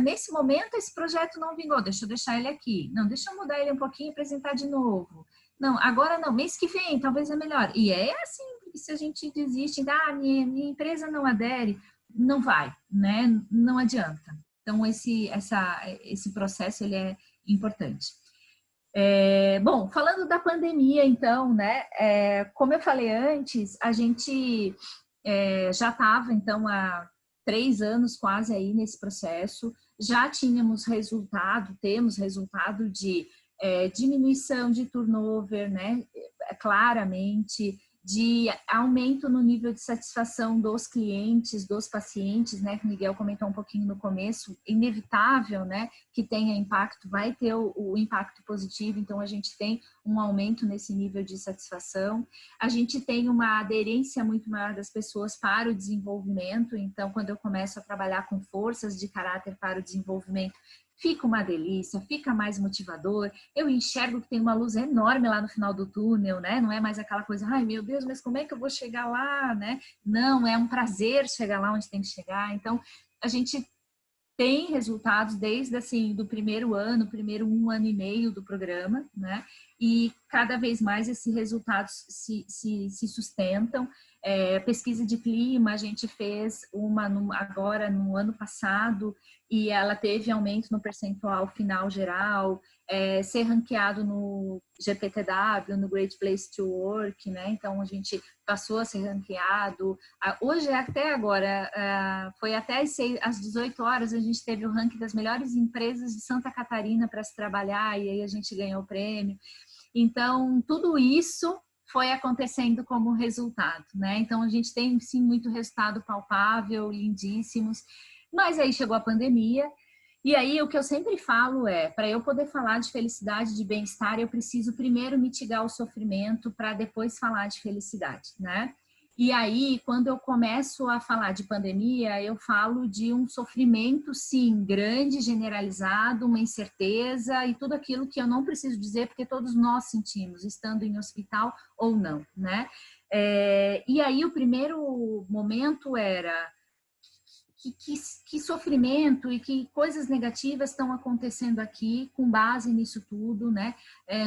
Nesse momento, esse projeto não vingou, deixa eu deixar ele aqui. Não, deixa eu mudar ele um pouquinho e apresentar de novo. Não, agora não, mês que vem, talvez é melhor. E é assim, se a gente desiste, minha empresa não adere, não vai, né? Não adianta. Então, esse processo, ele é importante. Bom, falando da pandemia, então, né? Como eu falei antes, a gente já estava, então, há 3 anos quase aí nesse processo, já temos resultado de diminuição de turnover, né? Claramente, de aumento no nível de satisfação dos clientes, dos pacientes, né, que o Miguel comentou um pouquinho no começo, inevitável, né, que tenha impacto, vai ter o impacto positivo, então a gente tem um aumento nesse nível de satisfação, a gente tem uma aderência muito maior das pessoas para o desenvolvimento, então quando eu começo a trabalhar com forças de caráter para o desenvolvimento, fica uma delícia, fica mais motivador, eu enxergo que tem uma luz enorme lá no final do túnel, né? Não é mais aquela coisa, ai meu Deus, mas como é que eu vou chegar lá, né? Não, é um prazer chegar lá onde tem que chegar. Então, a gente tem resultados desde assim do primeiro 1 ano e meio do programa, né? E cada vez mais esses resultados se sustentam. Pesquisa de clima, a gente fez uma agora no ano passado e ela teve aumento no percentual final geral, ser ranqueado no GPTW, no Great Place to Work, né? Então a gente passou a ser ranqueado. Hoje, até agora, foi até às 18 horas, a gente teve o ranking das melhores empresas de Santa Catarina para se trabalhar e aí a gente ganhou o prêmio. Então, tudo isso foi acontecendo como resultado, né? Então, a gente tem, sim, muito resultado palpável, lindíssimos, mas aí chegou a pandemia, e aí o que eu sempre falo para eu poder falar de felicidade, de bem-estar, eu preciso primeiro mitigar o sofrimento para depois falar de felicidade, né? E aí, quando eu começo a falar de pandemia, eu falo de um sofrimento, sim, grande, generalizado, uma incerteza e tudo aquilo que eu não preciso dizer, porque todos nós sentimos, estando em hospital ou não, né? E aí o primeiro momento era que sofrimento e que coisas negativas estão acontecendo aqui com base nisso tudo, né?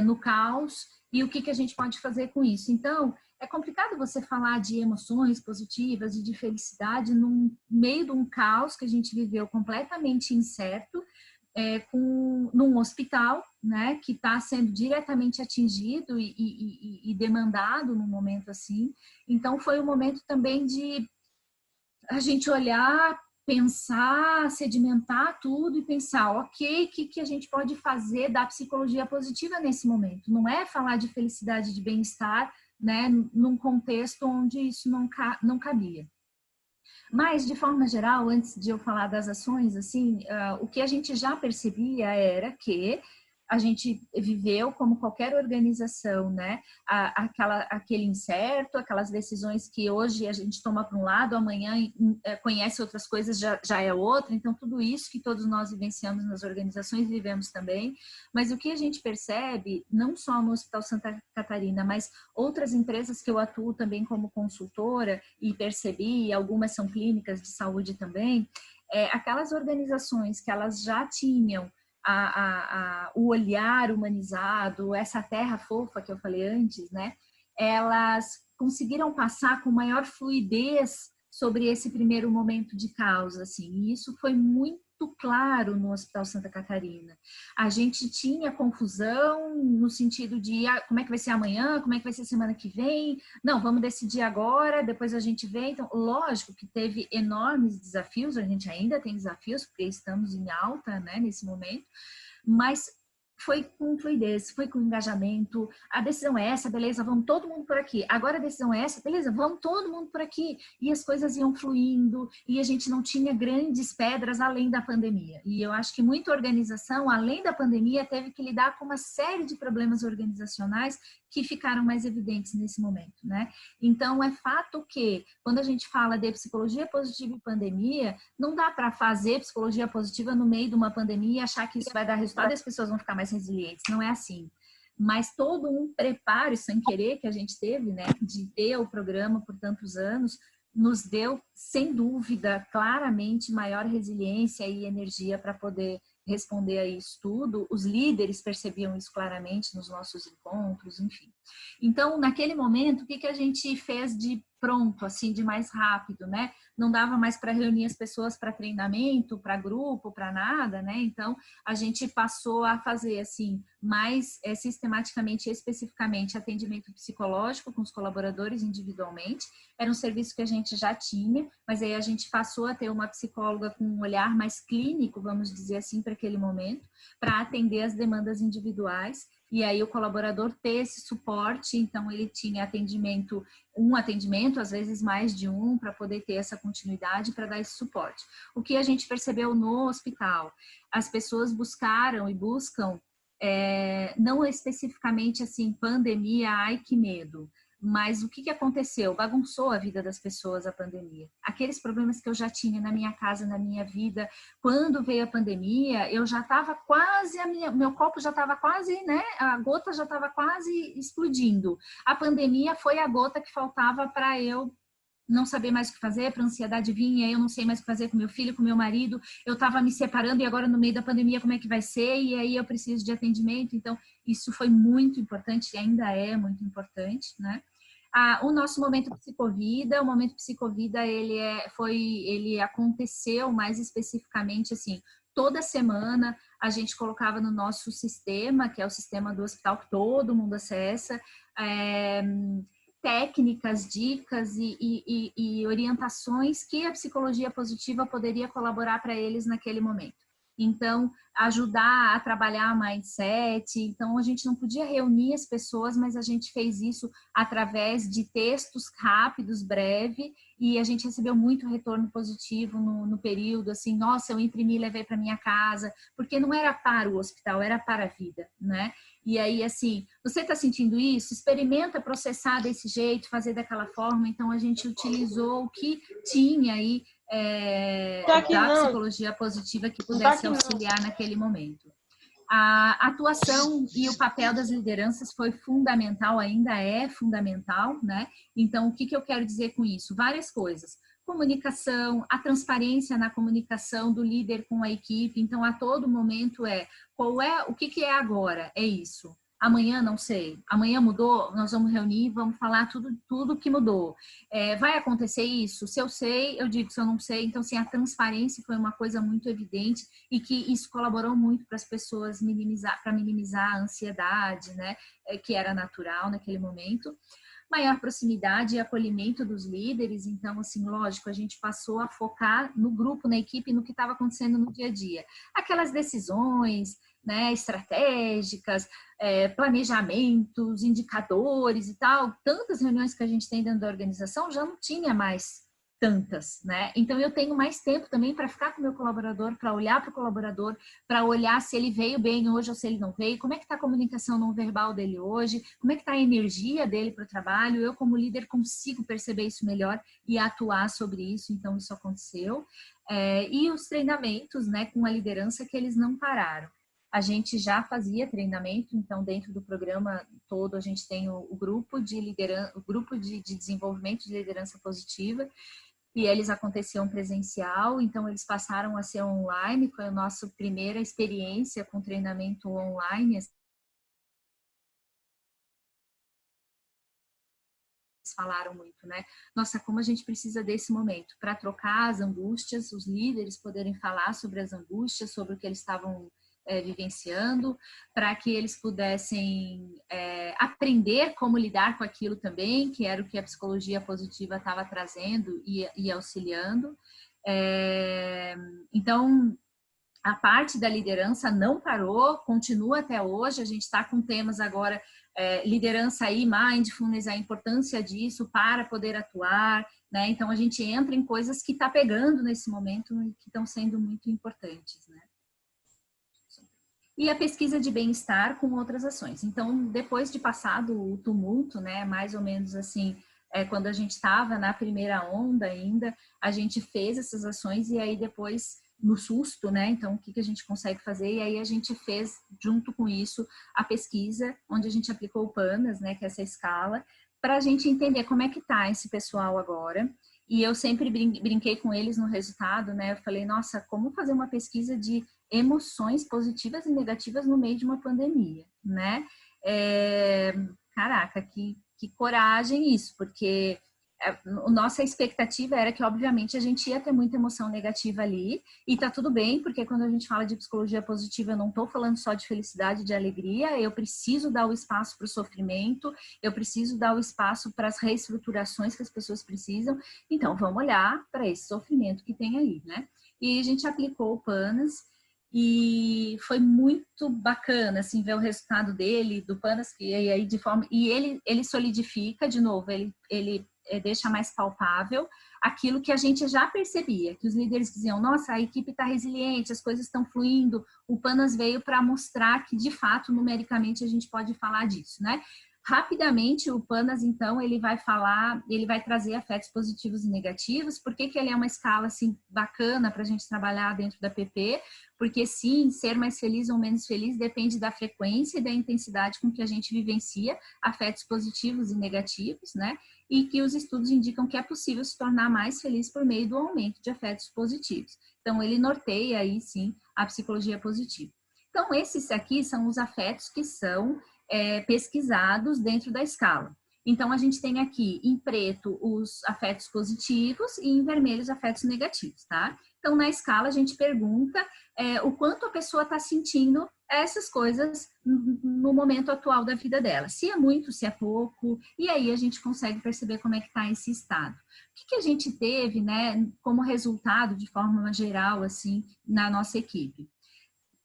No caos, e o que a gente pode fazer com isso. Então, é complicado você falar de emoções positivas e de felicidade no meio de um caos que a gente viveu completamente incerto, num hospital, né, que está sendo diretamente atingido e demandado num momento assim. Então, foi um momento também de a gente olhar, pensar, sedimentar tudo e pensar, ok, o que a gente pode fazer da psicologia positiva nesse momento? Não é falar de felicidade, de bem-estar, né, num contexto onde isso não cabia. Mas, de forma geral, antes de eu falar das ações, assim, o que a gente já percebia era que a gente viveu, como qualquer organização, né, aquele incerto, aquelas decisões que hoje a gente toma para um lado, amanhã conhece outras coisas, já é outra. Então, tudo isso que todos nós vivenciamos nas organizações, vivemos também. Mas o que a gente percebe, não só no Hospital Santa Catarina, mas outras empresas que eu atuo também como consultora e percebi, algumas são clínicas de saúde também, aquelas organizações que elas já tinham o olhar humanizado, essa terra fofa que eu falei antes, né? Elas conseguiram passar com maior fluidez sobre esse primeiro momento de causa, assim. E isso foi muito claro no Hospital Santa Catarina. A gente tinha confusão no sentido de como é que vai ser amanhã, como é que vai ser semana que vem, não, vamos decidir agora, depois a gente vê. Então, lógico que teve enormes desafios, a gente ainda tem desafios, porque estamos em alta, né, nesse momento, mas foi com fluidez, foi com engajamento. A decisão é essa, beleza, vamos todo mundo por aqui. Agora a decisão é essa, beleza, vamos todo mundo por aqui. E as coisas iam fluindo e a gente não tinha grandes pedras além da pandemia. E eu acho que muita organização, além da pandemia, teve que lidar com uma série de problemas organizacionais que ficaram mais evidentes nesse momento, né? Então, é fato que, quando a gente fala de psicologia positiva e pandemia, não dá para fazer psicologia positiva no meio de uma pandemia e achar que isso vai dar resultado e as pessoas vão ficar mais resilientes. Não é assim. Mas todo um preparo, sem querer, que a gente teve, né, de ter o programa por tantos anos, nos deu, sem dúvida, claramente maior resiliência e energia para poder responder a isso tudo. Os líderes percebiam isso claramente nos nossos encontros, enfim. Então, naquele momento, o que a gente fez de pronto, assim, de mais rápido, né? Não dava mais para reunir as pessoas para treinamento, para grupo, para nada, né? Então, a gente passou a fazer, assim, mais sistematicamente e especificamente atendimento psicológico com os colaboradores individualmente. Era um serviço que a gente já tinha, mas aí a gente passou a ter uma psicóloga com um olhar mais clínico, vamos dizer assim, para aquele momento, para atender as demandas individuais. E aí o colaborador ter esse suporte, então ele tinha um atendimento, às vezes mais de um, para poder ter essa continuidade, para dar esse suporte. O que a gente percebeu no hospital? As pessoas buscaram e buscam, não especificamente assim, pandemia, ai que medo, mas o que aconteceu? Bagunçou a vida das pessoas a pandemia. Aqueles problemas que eu já tinha na minha casa, na minha vida, quando veio a pandemia, eu já estava quase, meu copo já estava quase, né? A gota já estava quase explodindo. A pandemia foi a gota que faltava para eu não saber mais o que fazer, para a ansiedade vinha, eu não sei mais o que fazer com meu filho, com meu marido, eu estava me separando e agora no meio da pandemia como é que vai ser? E aí eu preciso de atendimento. Então, isso foi muito importante e ainda é muito importante, né? O nosso momento Psicovida, o momento Psicovida, ele aconteceu mais especificamente assim, toda semana a gente colocava no nosso sistema, que é o sistema do hospital que todo mundo acessa, técnicas, dicas e orientações que a psicologia positiva poderia colaborar para eles naquele momento. Então, ajudar a trabalhar mindset. Então, a gente não podia reunir as pessoas, mas a gente fez isso através de textos rápidos, breves, e a gente recebeu muito retorno positivo no período, assim, nossa, eu imprimi e levei para minha casa, porque não era para o hospital, era para a vida, né? E aí, assim, você está sentindo isso? Experimenta processar desse jeito, fazer daquela forma. Então, a gente utilizou o que tinha aí da psicologia positiva que pudesse auxiliar naquele momento. A atuação e o papel das lideranças foi fundamental, ainda é fundamental, né? Então, o que eu quero dizer com isso? Várias coisas. Comunicação, a transparência na comunicação do líder com a equipe. Então, a todo momento o que é agora? É isso. Amanhã não sei. Amanhã mudou, nós vamos reunir, vamos falar tudo que mudou. Vai acontecer isso? Se eu sei, eu digo. Se eu não sei, então, assim, a transparência foi uma coisa muito evidente e que isso colaborou muito para as pessoas minimizar a ansiedade, né? Que era natural naquele momento. Maior proximidade e acolhimento dos líderes. Então, assim, lógico, a gente passou a focar no grupo, na equipe, no que estava acontecendo no dia a dia. Aquelas decisões, né, estratégicas, planejamentos, indicadores e tal, tantas reuniões que a gente tem dentro da organização, já não tinha mais tantas, né? Então, eu tenho mais tempo também para ficar com o meu colaborador, para olhar para o colaborador, para olhar se ele veio bem hoje ou se ele não veio, como é que está a comunicação não verbal dele hoje, como é que está a energia dele para o trabalho. Eu, como líder, consigo perceber isso melhor e atuar sobre isso. Então, isso aconteceu. E os treinamentos, né, com a liderança, que eles não pararam. A gente já fazia treinamento, então dentro do programa todo a gente tem o grupo de liderança, o grupo de desenvolvimento de liderança positiva, e eles aconteciam presencial, então eles passaram a ser online. Foi a nossa primeira experiência com treinamento online. Eles falaram muito, né? Nossa, como a gente precisa desse momento para trocar as angústias, os líderes poderem falar sobre as angústias, sobre o que eles estavam vivenciando, para que eles pudessem aprender como lidar com aquilo também, que era o que a psicologia positiva estava trazendo e auxiliando. Então, a parte da liderança não parou, continua até hoje. A gente está com temas agora, liderança aí, mindfulness, a importância disso para poder atuar, né? Então, a gente entra em coisas que está pegando nesse momento e que estão sendo muito importantes, né? E a pesquisa de bem-estar com outras ações. Então, depois de passado o tumulto, né, mais ou menos assim, quando a gente estava na primeira onda ainda, a gente fez essas ações e aí depois, no susto, né, então o que a gente consegue fazer? E aí a gente fez, junto com isso, a pesquisa, onde a gente aplicou o PANAS, né, que é essa escala, para a gente entender como é que está esse pessoal agora. E eu sempre brinquei com eles no resultado, né, eu falei, nossa, como fazer uma pesquisa de emoções positivas e negativas no meio de uma pandemia, né? Caraca, que coragem isso, porque nossa expectativa era que, obviamente, a gente ia ter muita emoção negativa ali, e tá tudo bem, porque quando a gente fala de psicologia positiva, eu não tô falando só de felicidade, de alegria, eu preciso dar o espaço para o sofrimento, eu preciso dar o espaço para as reestruturações que as pessoas precisam. Então, vamos olhar para esse sofrimento que tem aí, né? E a gente aplicou o PANAS, e foi muito bacana, assim, ver o resultado dele, do PANAS, e aí de forma... E ele solidifica, de novo, ele deixa mais palpável aquilo que a gente já percebia, que os líderes diziam, nossa, a equipe está resiliente, as coisas estão fluindo. O PANAS veio para mostrar que, de fato, numericamente, a gente pode falar disso, né? Rapidamente, o PANAS, então, ele vai trazer afetos positivos e negativos. Por que ele é uma escala, assim, bacana para a gente trabalhar dentro da PP? Porque, sim, ser mais feliz ou menos feliz depende da frequência e da intensidade com que a gente vivencia afetos positivos e negativos, né? E que os estudos indicam que é possível se tornar mais feliz por meio do aumento de afetos positivos. Então, ele norteia aí, sim, a psicologia positiva. Então, esses aqui são os afetos que são pesquisados dentro da escala. Então, a gente tem aqui em preto os afetos positivos e em vermelho os afetos negativos, tá? Então, na escala, a gente pergunta o quanto a pessoa está sentindo essas coisas no momento atual da vida dela. Se é muito, se é pouco, e aí a gente consegue perceber como é que está esse estado. O que a gente teve, né, como resultado, de forma geral, assim, na nossa equipe?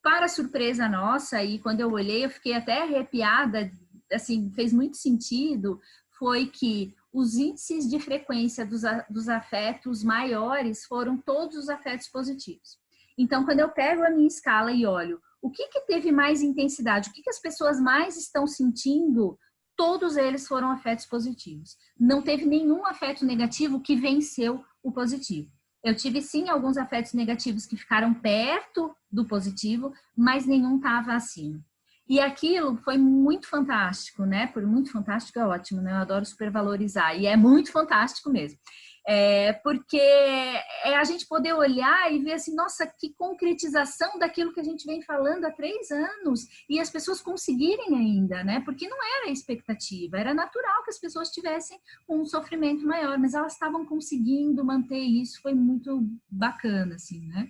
Para surpresa nossa, e quando eu olhei, eu fiquei até arrepiada, assim, fez muito sentido, foi que os índices de frequência dos afetos maiores foram todos os afetos positivos. Então, quando eu pego a minha escala e olho o que teve mais intensidade, o que as pessoas mais estão sentindo, todos eles foram afetos positivos. Não teve nenhum afeto negativo que venceu o positivo. Eu tive, sim, alguns afetos negativos que ficaram perto do positivo, mas nenhum estava acima. E aquilo foi muito fantástico, né? Por muito fantástico é ótimo, né? Eu adoro supervalorizar, e é muito fantástico mesmo. Porque é a gente poder olhar e ver assim, nossa, que concretização daquilo que a gente vem falando há 3 anos, e as pessoas conseguirem ainda, né? Porque não era a expectativa, era natural que as pessoas tivessem um sofrimento maior, mas elas estavam conseguindo manter isso, foi muito bacana, assim, né?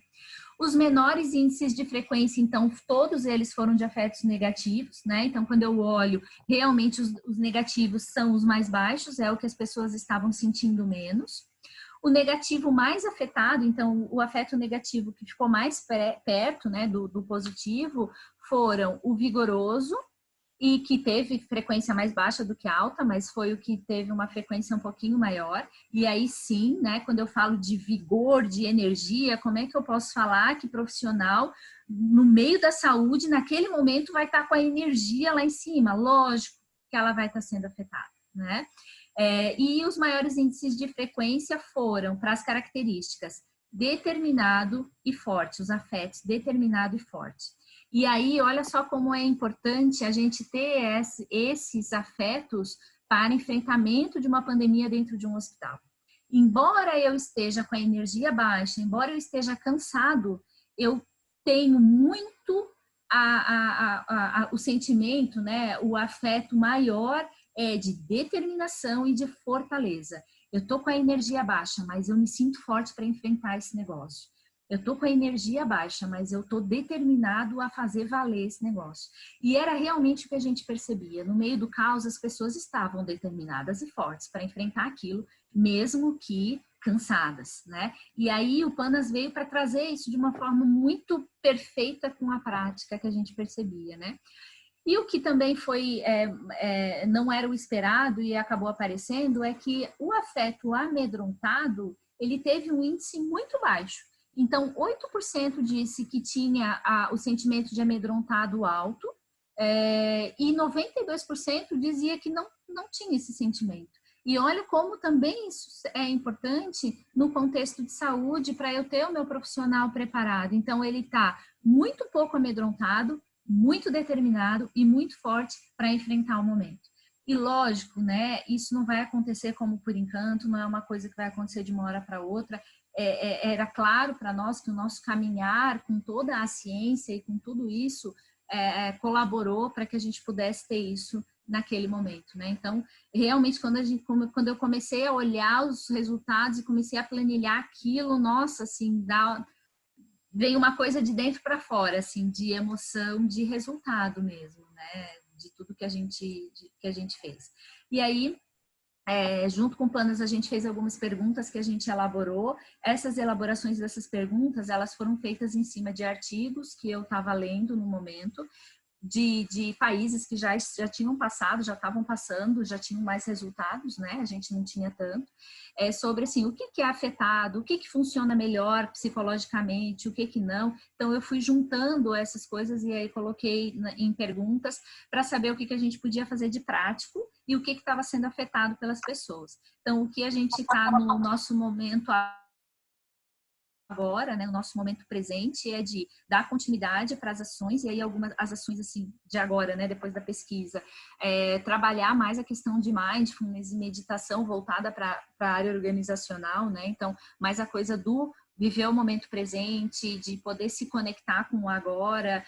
Os menores índices de frequência, então, todos eles foram de afetos negativos, né? Então, quando eu olho, realmente os negativos são os mais baixos, é o que as pessoas estavam sentindo menos. O negativo mais afetado, então, o afeto negativo que ficou mais perto, né, do positivo, foram o vigoroso, e que teve frequência mais baixa do que alta, mas foi o que teve uma frequência um pouquinho maior. E aí sim, né, quando eu falo de vigor, de energia, como é que eu posso falar que profissional, no meio da saúde, naquele momento vai estar com a energia lá em cima? Lógico que ela vai estar sendo afetada, né? E os maiores índices de frequência foram para as características determinado e forte, os afetos determinado e forte. E aí, olha só como é importante a gente ter esses afetos para enfrentamento de uma pandemia dentro de um hospital. Embora eu esteja com a energia baixa, embora eu esteja cansado, eu tenho muito o sentimento, né, o afeto maior é de determinação e de fortaleza. Eu estou com a energia baixa, mas eu me sinto forte para enfrentar esse negócio. Eu estou com a energia baixa, mas eu estou determinado a fazer valer esse negócio. E era realmente o que a gente percebia. No meio do caos, as pessoas estavam determinadas e fortes para enfrentar aquilo, mesmo que cansadas, né? E aí o Panas veio para trazer isso de uma forma muito perfeita com a prática que a gente percebia, né? E o que também foi, não era o esperado e acabou aparecendo, é que o afeto amedrontado, ele teve um índice muito baixo. Então, 8% disse que tinha o sentimento de amedrontado alto, e 92% dizia que não tinha esse sentimento. E olha como também isso é importante no contexto de saúde para eu ter o meu profissional preparado. Então, ele está muito pouco amedrontado, muito determinado e muito forte para enfrentar o momento. E lógico, né, isso não vai acontecer como por encanto, não é uma coisa que vai acontecer de uma hora para outra. Era claro para nós que o nosso caminhar com toda a ciência e com tudo isso colaborou para que a gente pudesse ter isso naquele momento, né? Então, realmente, quando eu comecei a olhar os resultados e comecei a planilhar aquilo, nossa, assim, veio uma coisa de dentro para fora, assim, de emoção, de resultado mesmo, né? De tudo que a gente fez. E aí, junto com o Panas, a gente fez algumas perguntas que a gente elaborou. Essas elaborações dessas perguntas, elas foram feitas em cima de artigos que eu estava lendo no momento, de países que já tinham passado, já estavam passando, já tinham mais resultados, né? A gente não tinha tanto. Sobre, assim, o que é afetado, o que funciona melhor psicologicamente, o que não. Então, eu fui juntando essas coisas e aí coloquei em perguntas para saber o que a gente podia fazer de prático e o que estava sendo afetado pelas pessoas. Então, o que a gente está no nosso momento agora, né, o nosso momento presente é de dar continuidade para as ações, e aí as ações assim de agora, né, depois da pesquisa, trabalhar mais a questão de mindfulness e meditação voltada para a área organizacional, né, então mais a coisa do viver o momento presente, de poder se conectar com o agora,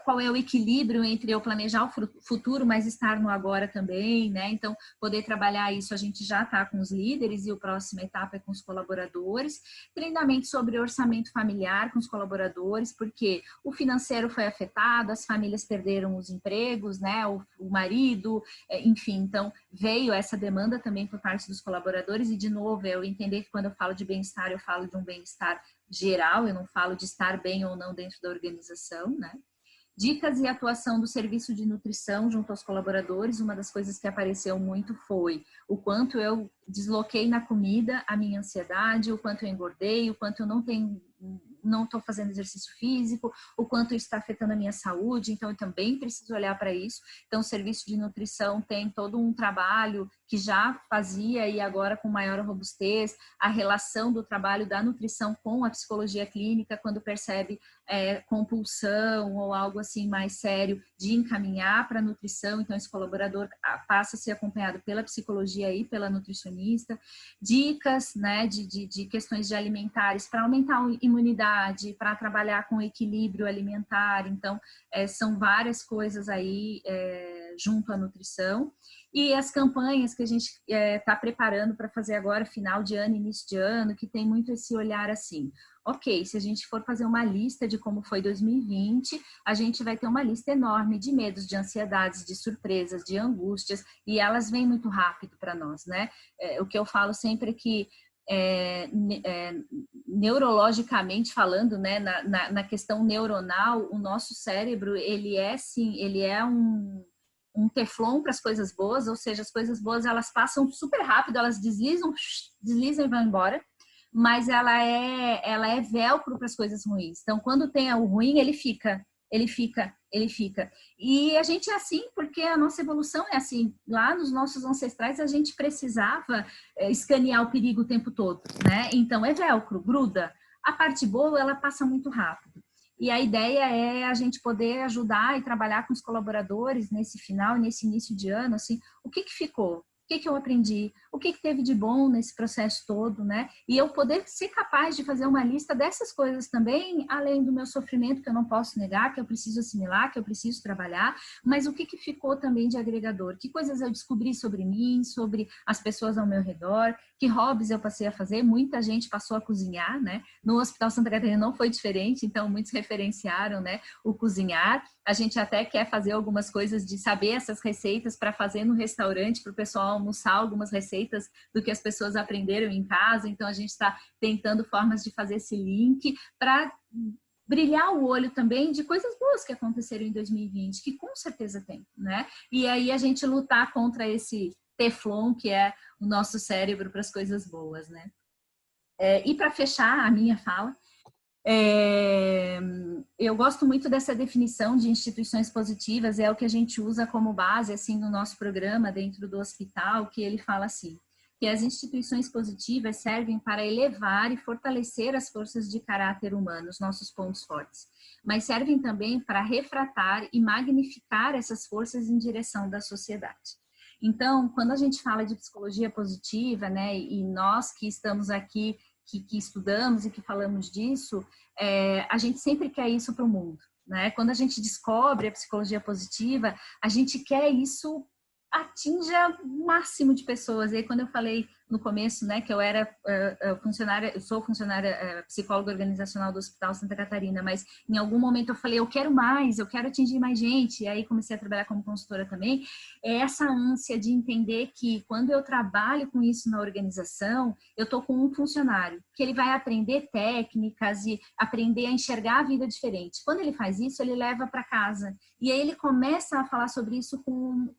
qual é o equilíbrio entre eu planejar o futuro, mas estar no agora também, né? Então, poder trabalhar isso, a gente já está com os líderes e a próxima etapa é com os colaboradores. Treinamento sobre orçamento familiar com os colaboradores, porque o financeiro foi afetado, as famílias perderam os empregos, né? O marido, enfim, então veio essa demanda também por parte dos colaboradores e, de novo, eu entender que quando eu falo de bem-estar, eu falo de um bem-estar geral, eu não falo de estar bem ou não dentro da organização, né? Dicas e atuação do serviço de nutrição junto aos colaboradores. Uma das coisas que apareceu muito foi o quanto eu desloquei na comida a minha ansiedade, o quanto eu engordei, o quanto eu não estou fazendo exercício físico, o quanto isso está afetando a minha saúde, então eu também preciso olhar para isso. Então, o serviço de nutrição tem todo um trabalho que já fazia e agora com maior robustez, a relação do trabalho da nutrição com a psicologia clínica, quando percebe compulsão ou algo assim mais sério, de encaminhar para a nutrição. Então, esse colaborador passa a ser acompanhado pela psicologia e pela nutricionista. Dicas, né, de questões de alimentares para aumentar a imunidade, para trabalhar com equilíbrio alimentar. Então, são várias coisas aí junto à nutrição. E as campanhas que a gente está preparando para fazer agora, final de ano, início de ano, que tem muito esse olhar assim, ok, se a gente for fazer uma lista de como foi 2020, a gente vai ter uma lista enorme de medos, de ansiedades, de surpresas, de angústias, e elas vêm muito rápido para nós, né? O que eu falo sempre é que neurologicamente falando, né, na questão neuronal, o nosso cérebro, ele é um teflon para as coisas boas, ou seja, as coisas boas elas passam super rápido, elas deslizam e vão embora, mas ela é velcro para as coisas ruins. Então, quando tem o ruim, ele fica. E a gente é assim porque a nossa evolução é assim. Lá nos nossos ancestrais, a gente precisava escanear o perigo o tempo todo, né? Então, é velcro, gruda. A parte boa, ela passa muito rápido. E a ideia é a gente poder ajudar e trabalhar com os colaboradores nesse final, nesse início de ano, assim, o que ficou? O que eu aprendi? O que teve de bom nesse processo todo, né? E eu poder ser capaz de fazer uma lista dessas coisas também, além do meu sofrimento, que eu não posso negar, que eu preciso assimilar, que eu preciso trabalhar, mas o que ficou também de agregador? Que coisas eu descobri sobre mim, sobre as pessoas ao meu redor, que hobbies eu passei a fazer? Muita gente passou a cozinhar, né? No Hospital Santa Catarina não foi diferente, então muitos referenciaram, né, o cozinhar. A gente até quer fazer algumas coisas de saber essas receitas para fazer no restaurante, para o pessoal almoçar algumas receitas do que as pessoas aprenderam em casa. Então, a gente está tentando formas de fazer esse link para brilhar o olho também de coisas boas que aconteceram em 2020, que com certeza tem, né? E aí a gente lutar contra esse teflon que é o nosso cérebro para as coisas boas, né? E para fechar a minha fala, eu gosto muito dessa definição de instituições positivas, é o que a gente usa como base assim no nosso programa dentro do hospital, que ele fala assim, que as instituições positivas servem para elevar e fortalecer as forças de caráter humano, os nossos pontos fortes, mas servem também para refratar e magnificar essas forças em direção da sociedade. Então, quando a gente fala de psicologia positiva, né, e nós que estamos aqui que estudamos e que falamos disso, a gente sempre quer isso para o mundo, né? Quando a gente descobre a psicologia positiva, a gente quer isso atinja o máximo de pessoas. E aí, quando eu falei no começo, né, que eu era funcionária, eu sou funcionária psicóloga organizacional do Hospital Santa Catarina, mas em algum momento eu falei, eu quero mais, eu quero atingir mais gente, e aí comecei a trabalhar como consultora também. É essa ânsia de entender que quando eu trabalho com isso na organização, eu tô com um funcionário, que ele vai aprender técnicas e aprender a enxergar a vida diferente. Quando ele faz isso, ele leva para casa, e aí ele começa a falar sobre isso com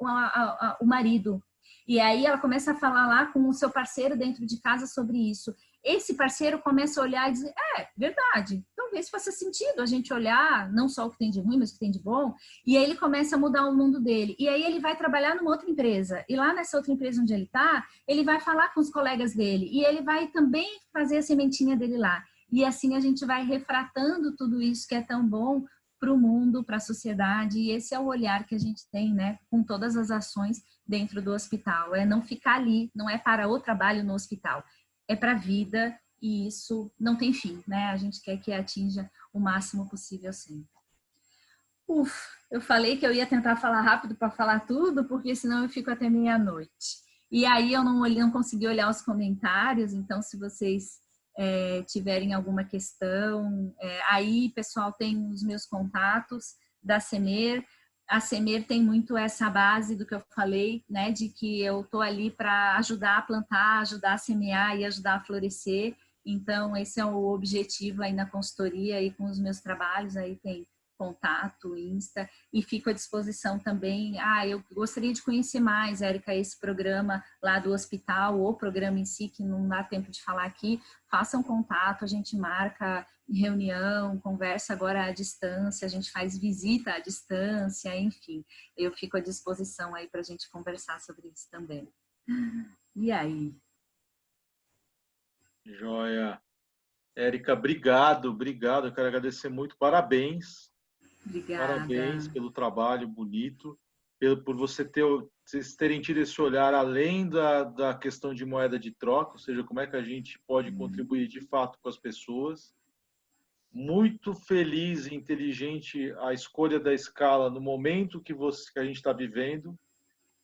o marido. E aí ela começa a falar lá com o seu parceiro dentro de casa sobre isso. Esse parceiro começa a olhar e dizer, verdade, talvez faça sentido a gente olhar não só o que tem de ruim, mas o que tem de bom. E aí ele começa a mudar o mundo dele. E aí ele vai trabalhar numa outra empresa. E lá nessa outra empresa onde ele está, ele vai falar com os colegas dele. E ele vai também fazer a sementinha dele lá. E assim a gente vai refratando tudo isso que é tão bom para o mundo, para a sociedade, e esse é o olhar que a gente tem, né, com todas as ações dentro do hospital, é não ficar ali, não é para o trabalho no hospital, é para a vida, e isso não tem fim, né, a gente quer que atinja o máximo possível sempre. Eu falei que eu ia tentar falar rápido para falar tudo, porque senão eu fico até meia-noite, e aí eu não consegui olhar os comentários, então se vocês tiverem alguma questão, aí pessoal tem os meus contatos da Semer. A Semer tem muito essa base do que eu falei, né, de que eu tô ali para ajudar a plantar, ajudar a semear e ajudar a florescer. Então esse é o objetivo aí na consultoria e com os meus trabalhos, aí tem contato, Insta, e fico à disposição também. Eu gostaria de conhecer mais, Érica, esse programa lá do hospital, ou o programa em si, que não dá tempo de falar aqui, façam contato, a gente marca reunião, conversa agora à distância, a gente faz visita à distância, enfim, eu fico à disposição aí para a gente conversar sobre isso também. E aí? Joia. Érica, obrigado. Eu quero agradecer muito. Parabéns. Parabéns Obrigada. pelo trabalho bonito, por vocês terem tido esse olhar além da questão de moeda de troca, ou seja, como é que a gente pode contribuir de fato com as pessoas. Muito feliz e inteligente a escolha da escala no momento que a gente está vivendo.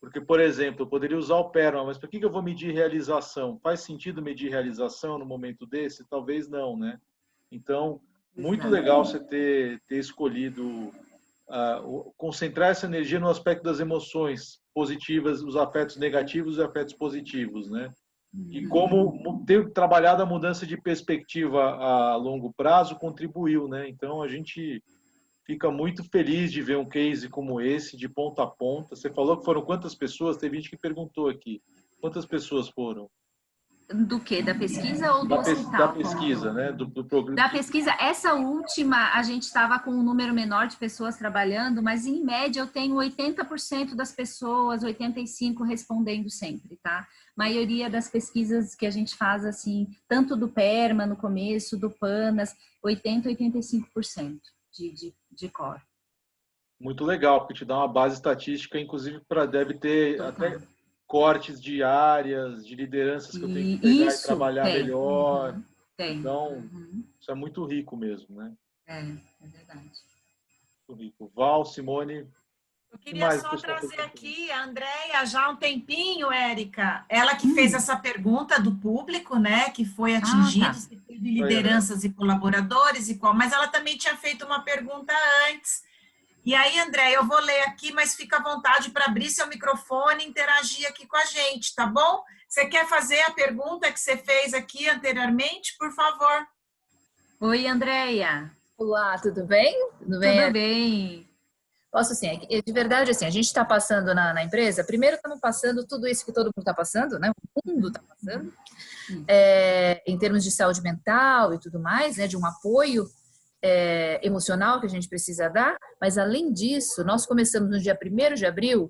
Porque, por exemplo, eu poderia usar o PERMA, mas para que eu vou medir realização? Faz sentido medir realização no momento desse? Talvez não, né? Então, muito Exato. legal você ter escolhido concentrar essa energia no aspecto das emoções positivas, os afetos negativos e afetos positivos, né? E como ter trabalhado a mudança de perspectiva a longo prazo contribuiu, né? Então, a gente fica muito feliz de ver um case como esse, de ponta a ponta. Você falou que foram quantas pessoas? Teve gente que perguntou aqui. Quantas pessoas foram? Do quê? Da pesquisa ou do hospital? Da pesquisa, né? Do programa. Da pesquisa, essa última, a gente estava com um número menor de pessoas trabalhando, mas em média eu tenho 80% das pessoas, 85% respondendo sempre, tá? A maioria das pesquisas que a gente faz, assim, tanto do PERMA no começo, do PANAS, 80%, 85% de core. Muito legal, porque te dá uma base estatística, inclusive deve ter Total. até cortes de áreas, de lideranças que eu tenho que pegar e trabalhar melhor. Tem. Então, isso é muito rico mesmo, né? É verdade. Muito rico. Val, Simone. Eu queria só trazer aqui a Andréia já há um tempinho, Érica. Ela que fez essa pergunta do público, né? Que foi atingido, se teve lideranças e colaboradores e qual. Mas ela também tinha feito uma pergunta antes. E aí, André, eu vou ler aqui, mas fica à vontade para abrir seu microfone e interagir aqui com a gente, tá bom? Você quer fazer a pergunta que você fez aqui anteriormente, por favor? Oi, Andréia. Olá, tudo bem? Tudo bem. Posso, assim, de verdade, assim, a gente está passando na empresa, primeiro estamos passando tudo isso que todo mundo está passando, né? O mundo está passando, em termos de saúde mental e tudo mais, né? De um apoio emocional que a gente precisa dar, mas além disso, nós começamos no dia 1º de abril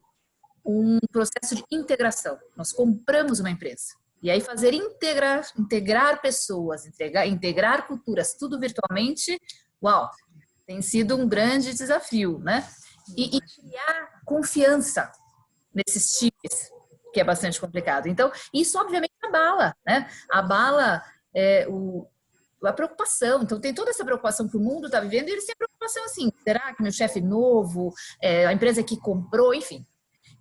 um processo de integração. Nós compramos uma empresa. E aí fazer integrar pessoas, integrar culturas, tudo virtualmente, uau, tem sido um grande desafio, né? E criar confiança nesses times, que é bastante complicado. Então, isso obviamente abala, né? Abala a preocupação. Então, tem toda essa preocupação que o mundo está vivendo e eles têm preocupação assim, será que meu chefe novo, a empresa que comprou, enfim.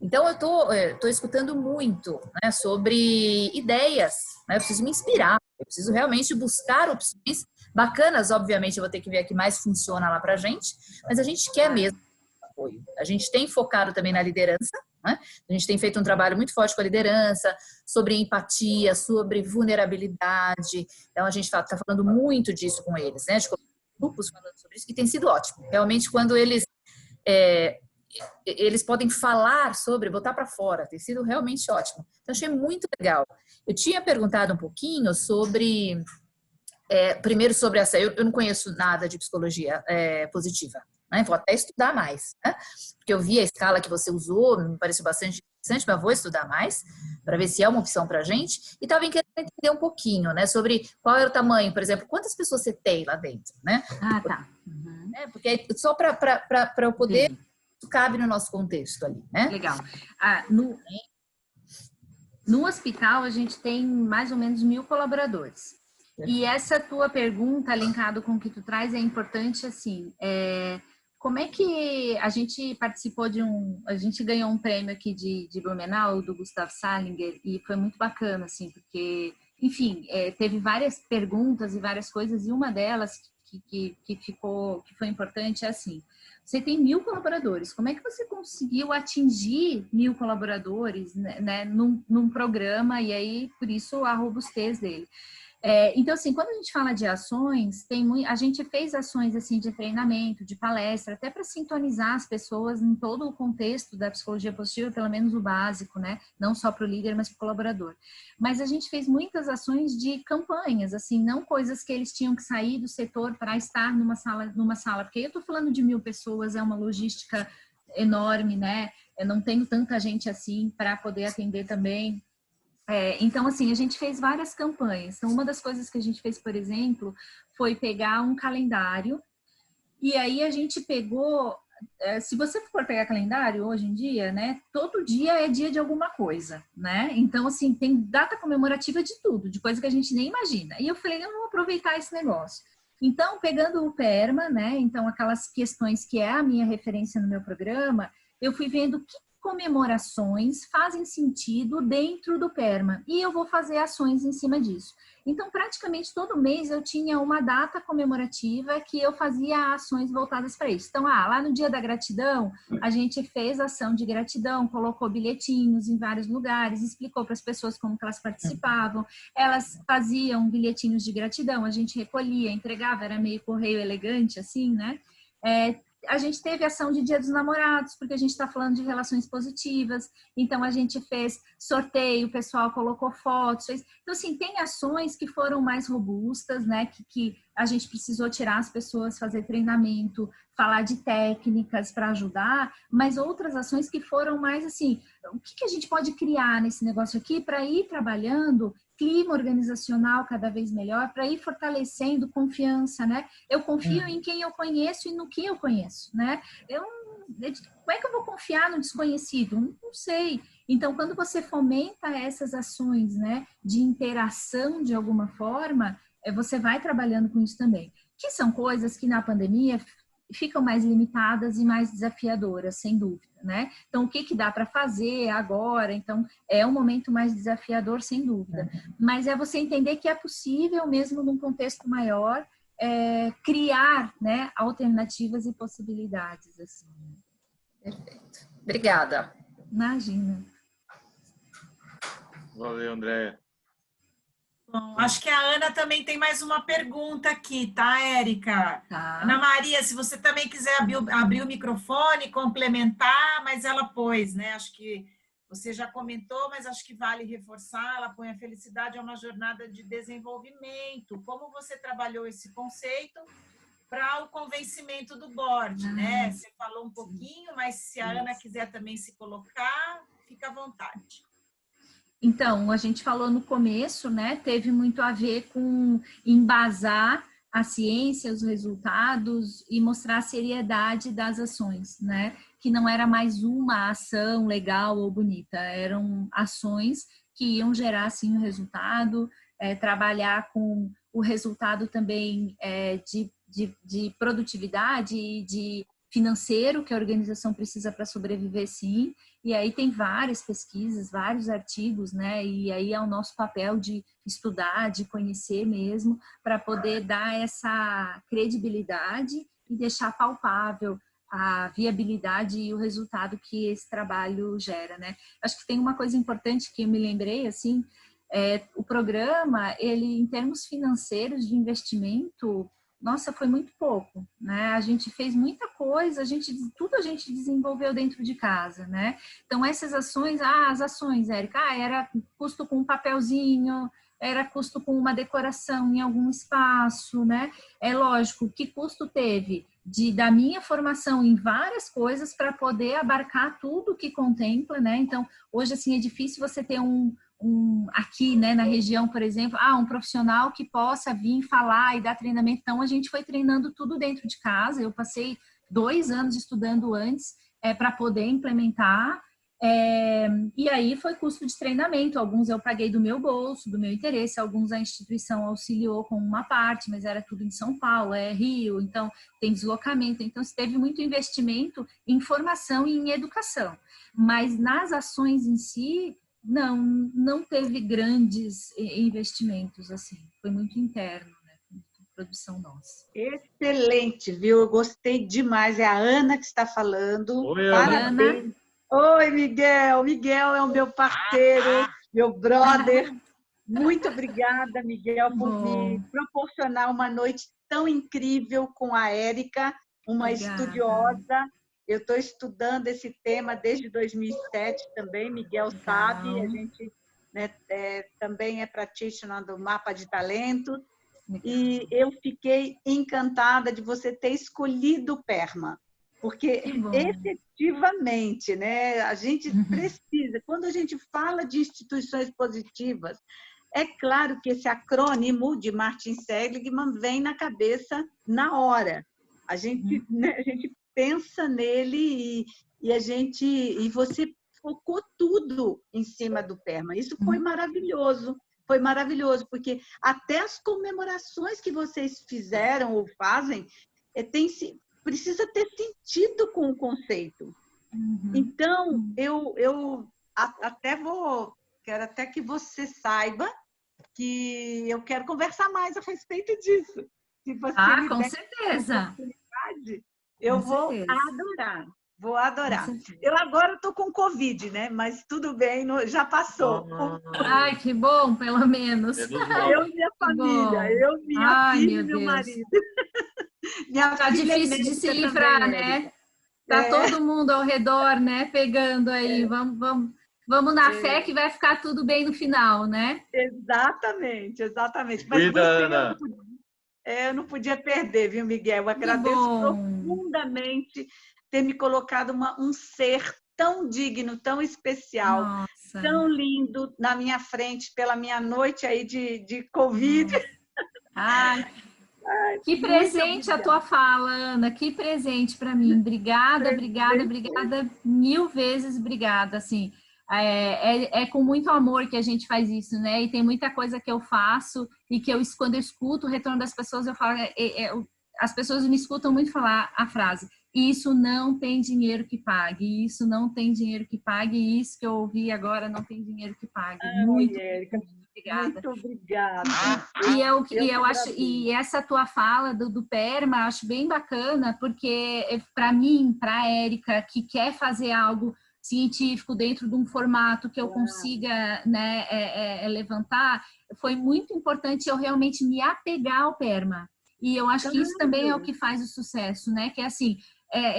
Então, eu tô escutando muito, né, sobre ideias, né? Eu preciso me inspirar, eu preciso realmente buscar opções bacanas. Obviamente, eu vou ter que ver a que mais funciona lá para a gente, mas a gente quer mesmo apoio. A gente tem focado também na liderança, né? A gente tem feito um trabalho muito forte com a liderança, sobre empatia, sobre vulnerabilidade. Então, a gente está falando muito disso com eles, né? De grupos falando sobre isso, e tem sido ótimo. Realmente, quando eles podem falar sobre, botar para fora, tem sido realmente ótimo. Então, achei muito legal. Eu tinha perguntado um pouquinho sobre, primeiro sobre essa, eu não conheço nada de psicologia positiva, né? Vou até estudar mais, né? Porque eu vi a escala que você usou, me pareceu bastante interessante, mas vou estudar mais para ver se é uma opção para a gente. E estava querendo entender um pouquinho, né, sobre qual é o tamanho, por exemplo, quantas pessoas você tem lá dentro, né? Ah, tá. Porque só para eu poder, isso cabe no nosso contexto ali, né? Legal. No hospital, a gente tem mais ou menos 1.000 colaboradores. E essa tua pergunta, linkado com o que tu traz, é importante, assim, como é que a gente participou a gente ganhou um prêmio aqui de Blumenau, do Gustav Salinger, e foi muito bacana, assim, porque, enfim, teve várias perguntas e várias coisas, e uma delas que foi importante é assim: você tem 1.000 colaboradores, como é que você conseguiu atingir 1.000 colaboradores, né, num programa, e aí, por isso, a robustez dele. Então, assim, quando a gente fala de ações, a gente fez ações assim de treinamento, de palestra, até para sintonizar as pessoas em todo o contexto da psicologia positiva, pelo menos o básico, né? Não só para o líder, mas para o colaborador. Mas a gente fez muitas ações de campanhas, assim, não coisas que eles tinham que sair do setor para estar numa sala, porque eu estou falando de 1.000 pessoas, é uma logística enorme, né? Eu não tenho tanta gente assim para poder atender também Então, assim, a gente fez várias campanhas. Então, uma das coisas que a gente fez, por exemplo, foi pegar um calendário, e aí a gente pegou, se você for pegar calendário hoje em dia, né, todo dia é dia de alguma coisa, né? Então, assim, tem data comemorativa de tudo, de coisa que a gente nem imagina. E eu falei, eu vou aproveitar esse negócio. Então, pegando o PERMA, né, então aquelas questões que é a minha referência no meu programa, eu fui vendo que comemorações fazem sentido dentro do PERMA e eu vou fazer ações em cima disso. Então, praticamente todo mês eu tinha uma data comemorativa que eu fazia ações voltadas para isso. Então, lá no Dia da Gratidão, a gente fez ação de gratidão, colocou bilhetinhos em vários lugares, explicou para as pessoas como que elas participavam, elas faziam bilhetinhos de gratidão, a gente recolhia, entregava, era meio correio elegante, assim, né? A gente teve ação de Dia dos Namorados, porque a gente está falando de relações positivas, então a gente fez sorteio, o pessoal colocou fotos, então assim, tem ações que foram mais robustas, né, que a gente precisou tirar as pessoas, fazer treinamento, falar de técnicas para ajudar, mas outras ações que foram mais assim, o que a gente pode criar nesse negócio aqui para ir trabalhando clima organizacional cada vez melhor, para ir fortalecendo confiança, né? Eu confio em quem eu conheço e no que eu conheço, né? Como é que eu vou confiar no desconhecido? Não sei. Então, quando você fomenta essas ações, né, de interação de alguma forma, você vai trabalhando com isso também. Que são coisas que na pandemia ficam mais limitadas e mais desafiadoras, sem dúvida, né? Então, o que dá para fazer agora? Então, é um momento mais desafiador, sem dúvida. Mas é você entender que é possível, mesmo num contexto maior, criar, né, alternativas e possibilidades, assim. Perfeito. Obrigada. Imagina. Valeu, Andréia. Bom, acho que a Ana também tem mais uma pergunta aqui, tá, Érica? Tá. Ana Maria, se você também quiser abrir o microfone, complementar, mas ela pôs, né? Acho que você já comentou, mas acho que vale reforçar. Ela põe: a felicidade é uma jornada de desenvolvimento. Como você trabalhou esse conceito para o convencimento do board, né? Você falou um pouquinho, mas se a Ana quiser também se colocar, fica à vontade. Então, a gente falou no começo, né? Teve muito a ver com embasar a ciência, os resultados e mostrar a seriedade das ações, né? Que não era mais uma ação legal ou bonita, eram ações que iam gerar, assim, o resultado, trabalhar com o resultado também de produtividade e de financeiro que a organização precisa para sobreviver, sim. E aí tem várias pesquisas, vários artigos, né? E aí é o nosso papel de estudar, de conhecer mesmo, para poder dar essa credibilidade e deixar palpável a viabilidade e o resultado que esse trabalho gera, né? Acho que tem uma coisa importante que eu me lembrei, assim, o programa, ele, em termos financeiros de investimento, nossa, foi muito pouco, né? A gente fez muita coisa, tudo a gente desenvolveu dentro de casa, né? Então, essas ações, as ações, Érica, era custo com um papelzinho, era custo com uma decoração em algum espaço, né? É lógico, que custo teve da minha formação em várias coisas para poder abarcar tudo que contempla, né? Então, hoje, assim, é difícil você ter aqui, né, na região, por exemplo, um profissional que possa vir falar e dar treinamento. Então, a gente foi treinando tudo dentro de casa. Eu passei 2 anos estudando antes para poder implementar. E aí foi custo de treinamento. Alguns eu paguei do meu bolso, do meu interesse. Alguns a instituição auxiliou com uma parte, mas era tudo em São Paulo, Rio, então tem deslocamento. Então, se teve muito investimento em formação e em educação. Mas nas ações em si, não teve grandes investimentos, assim, foi muito interno, né? Produção nossa. Excelente, viu? Eu gostei demais. É a Ana que está falando. Oi, Ana. Parabéns. Oi, Miguel. Miguel é o meu parceiro, meu brother. Muito obrigada, Miguel, por me proporcionar uma noite tão incrível com a Érica, uma estudiosa. Eu estou estudando esse tema desde 2007 também, Miguel sabe, a gente, né, também é practitioner do Mapa de Talento, e eu fiquei encantada de você ter escolhido o PERMA, porque efetivamente, né, a gente precisa, quando a gente fala de instituições positivas, é claro que esse acrônimo de Martin Seligman vem na cabeça na hora. A gente, né, a gente pensa nele e você focou tudo em cima do PERMA. Isso foi maravilhoso. Foi maravilhoso, porque até as comemorações que vocês fizeram ou fazem precisa ter sentido com o conceito. Então, quero até que você saiba que eu quero conversar mais a respeito disso. Se você me com der certeza. Eu vou adorar. Vou adorar. Eu agora estou com Covid, né? Mas tudo bem, já passou. Ai, que bom, pelo menos. Eu e minha família, eu, minha filha e meu marido. Tá difícil de se livrar, né? Tá todo mundo ao redor, né? Pegando aí. Vamos na fé que vai ficar tudo bem no final, né? Exatamente, exatamente. Mas cuida, Ana. Eu não podia perder, viu, Miguel? Eu agradeço profundamente ter me colocado um ser tão digno, tão especial, tão lindo na minha frente pela minha noite aí de Covid. Ai, que presente a tua fala, Ana, que presente para mim. Obrigada, mil vezes obrigada, assim. É com muito amor que a gente faz isso, né? E tem muita coisa que eu faço e que quando eu escuto o retorno das pessoas, eu falo, as pessoas me escutam muito falar a frase: isso não tem dinheiro que pague, isso não tem dinheiro que pague, e isso que eu ouvi agora não tem dinheiro que pague. Muito obrigada. Muito obrigada. Eu acho, e essa tua fala do PERMA, acho bem bacana, porque para mim, para a Érica, que quer fazer algo científico dentro de um formato que eu consiga, né, levantar, foi muito importante eu realmente me apegar ao PERMA. E eu acho que isso também é o que faz o sucesso, né? Que é assim,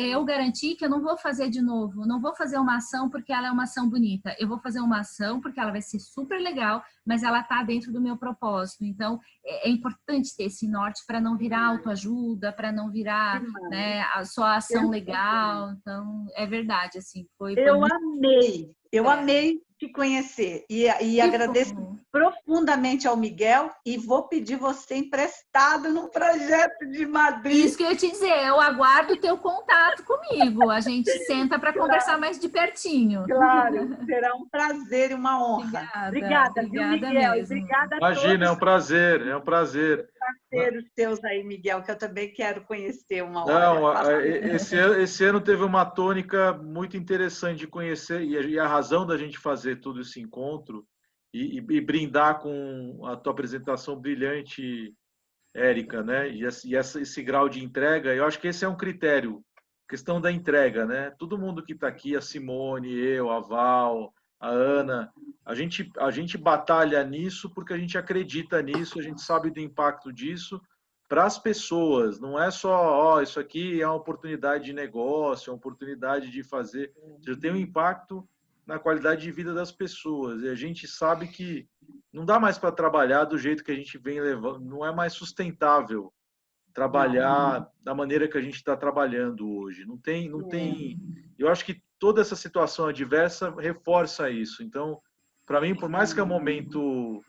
eu garantir que eu não vou fazer de novo, não vou fazer uma ação porque ela é uma ação bonita, eu vou fazer uma ação porque ela vai ser super legal, mas ela está dentro do meu propósito. Então, é importante ter esse norte para não virar autoajuda, para não virar, né, só ação legal. Então, é verdade, assim, foi Eu amei te conhecer e agradeço profundamente ao Miguel e vou pedir você emprestado num projeto de Madrid. Isso que eu ia te dizer, eu aguardo o teu contato comigo, a gente senta para conversar mais de pertinho. Claro, será um prazer e uma honra. Obrigada, viu, Miguel? Mesmo. Obrigada a Imagina, todos. é um prazer. Parceiros teus aí, Miguel, que eu também quero conhecer uma hora. Não, esse ano teve uma tônica muito interessante de conhecer, e a razão da gente fazer todo esse encontro e brindar com a tua apresentação brilhante, Érica, né? E esse grau de entrega, eu acho que esse é um critério, questão da entrega, né? Todo mundo que está aqui, a Simone, eu, a Val, a Ana, a gente batalha nisso porque a gente acredita nisso, a gente sabe do impacto disso para as pessoas. Não é só, isso aqui é uma oportunidade de negócio, é uma oportunidade de fazer. Já tem um impacto na qualidade de vida das pessoas. E a gente sabe que não dá mais para trabalhar do jeito que a gente vem levando, não é mais sustentável trabalhar da maneira que a gente está trabalhando hoje. Não tem. Eu acho que toda essa situação adversa reforça isso. Então, para mim, por mais que é um momento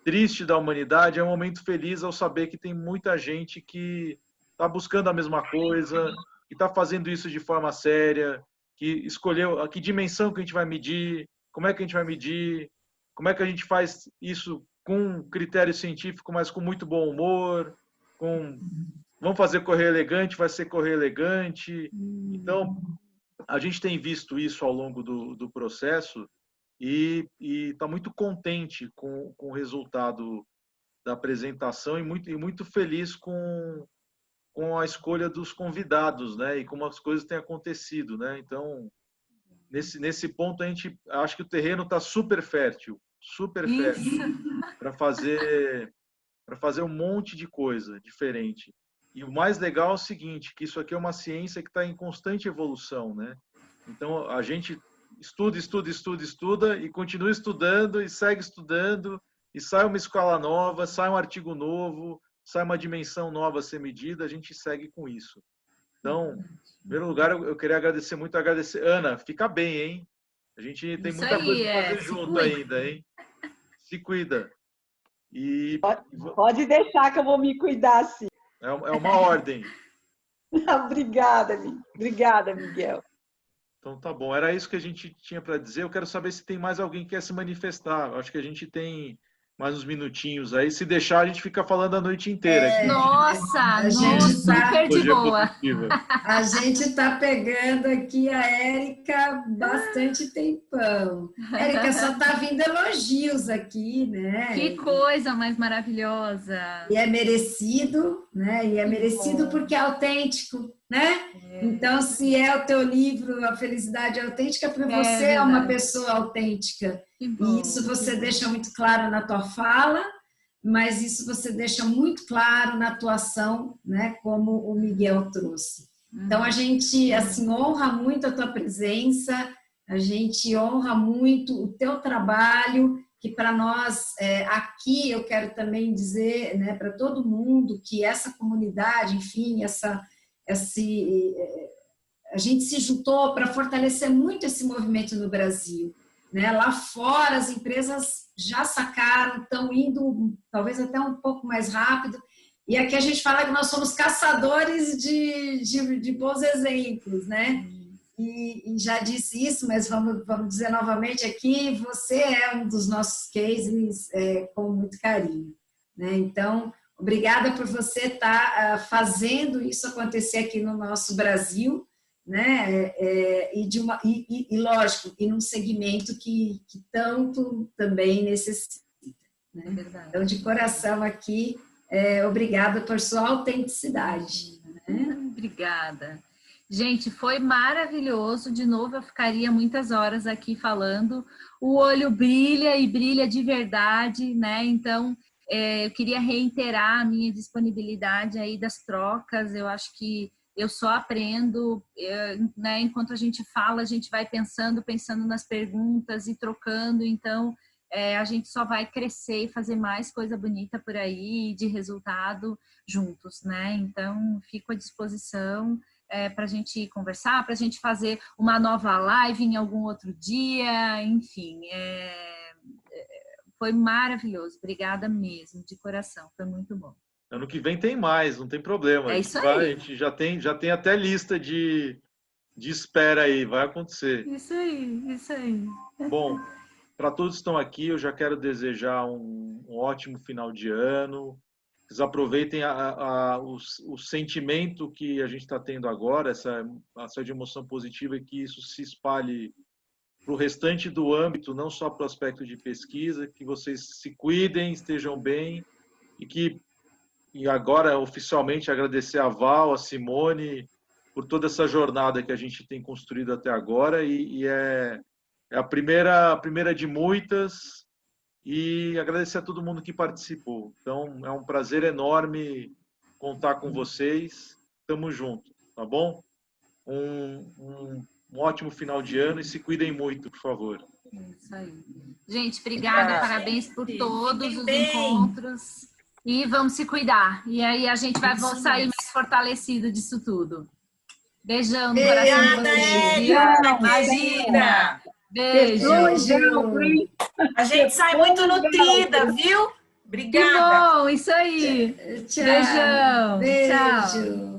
triste da humanidade, é um momento feliz ao saber que tem muita gente que está buscando a mesma coisa, que está fazendo isso de forma séria, que escolheu a que dimensão que a gente vai medir, como é que a gente vai medir, como é que a gente faz isso com critério científico, mas com muito bom humor, vamos fazer correr elegante, vai ser correr elegante. Então, a gente tem visto isso ao longo do processo e está muito contente com o resultado da apresentação e muito feliz com a escolha dos convidados, né? E como as coisas têm acontecido, né? Então, nesse ponto, a gente acha que o terreno está super fértil para fazer um monte de coisa diferente. E o mais legal é o seguinte, que isso aqui é uma ciência que está em constante evolução, né? Então, a gente estuda e continua estudando e segue estudando e sai uma escala nova, sai um artigo novo, sai uma dimensão nova a ser medida, a gente segue com isso. Então, em primeiro lugar, eu queria agradecer muito, Ana, fica bem, hein? A gente tem muita coisa para fazer junto ainda, hein? Se cuida. E Pode deixar que eu vou me cuidar, sim. é uma ordem. Obrigada, Miguel. Então tá bom, era isso que a gente tinha para dizer. Eu quero saber se tem mais alguém que quer se manifestar. Eu acho que a gente tem mais uns minutinhos aí. Se deixar, a gente fica falando a noite inteira aqui. Nossa, super de boa. A gente está pegando aqui a Érica bastante tempão. Érica, só está vindo elogios aqui, né? Que coisa mais maravilhosa. E é merecido, né? E é merecido porque é autêntico, né? Então, se é o teu livro, A Felicidade Autêntica, porque você é uma pessoa autêntica. E isso você deixa muito claro na tua fala, mas isso você deixa muito claro na tua ação, né? Como o Miguel trouxe. Então, a gente, assim, honra muito a tua presença, a gente honra muito o teu trabalho, que para nós, aqui, eu quero também dizer, né, para todo mundo que essa comunidade, enfim, a gente se juntou para fortalecer muito esse movimento no Brasil, né? Lá fora as empresas já sacaram, estão indo talvez até um pouco mais rápido, e aqui a gente fala que nós somos caçadores de bons exemplos, né? E já disse isso, mas vamos dizer novamente aqui, você é um dos nossos cases com muito carinho, né? Então, obrigada por você estar fazendo isso acontecer aqui no nosso Brasil, né? E lógico, e num segmento que tanto também necessita, né? Então, de coração aqui, obrigada por sua autenticidade, né? Obrigada. Gente, foi maravilhoso. De novo, eu ficaria muitas horas aqui falando. O olho brilha e brilha de verdade, né? Então, eu queria reiterar a minha disponibilidade aí das trocas. Eu acho que eu só aprendo, né? Enquanto a gente fala, a gente vai pensando nas perguntas e trocando. Então, a gente só vai crescer e fazer mais coisa bonita por aí, de resultado juntos, né? Então, fico à disposição para a gente conversar, para a gente fazer uma nova live em algum outro dia, enfim. Foi maravilhoso. Obrigada mesmo, de coração. Foi muito bom. Ano que vem tem mais, não tem problema. É isso aí. A gente já tem até lista de espera aí, vai acontecer. Isso aí. Bom, para todos que estão aqui, eu já quero desejar um ótimo final de ano. Vocês aproveitem o sentimento que a gente está tendo agora, essa de emoção positiva, e que isso se espalhe para o restante do âmbito, não só para o aspecto de pesquisa, que vocês se cuidem, estejam bem, e agora oficialmente agradecer a Val, a Simone, por toda essa jornada que a gente tem construído até agora, e é a primeira de muitas, e agradecer a todo mundo que participou. Então, é um prazer enorme contar com vocês. Tamo junto, tá bom? Um ótimo final de ano e se cuidem muito, por favor. Isso aí. Gente, obrigada, parabéns por todos os encontros. E vamos se cuidar. E aí a gente vai sair mais fortalecido disso tudo. Beijão no coração de vocês. Imagina! Beijo. A gente sai muito nutrida, viu? Obrigada. Que bom, isso aí. Tchau. Beijão. Beijo. Tchau.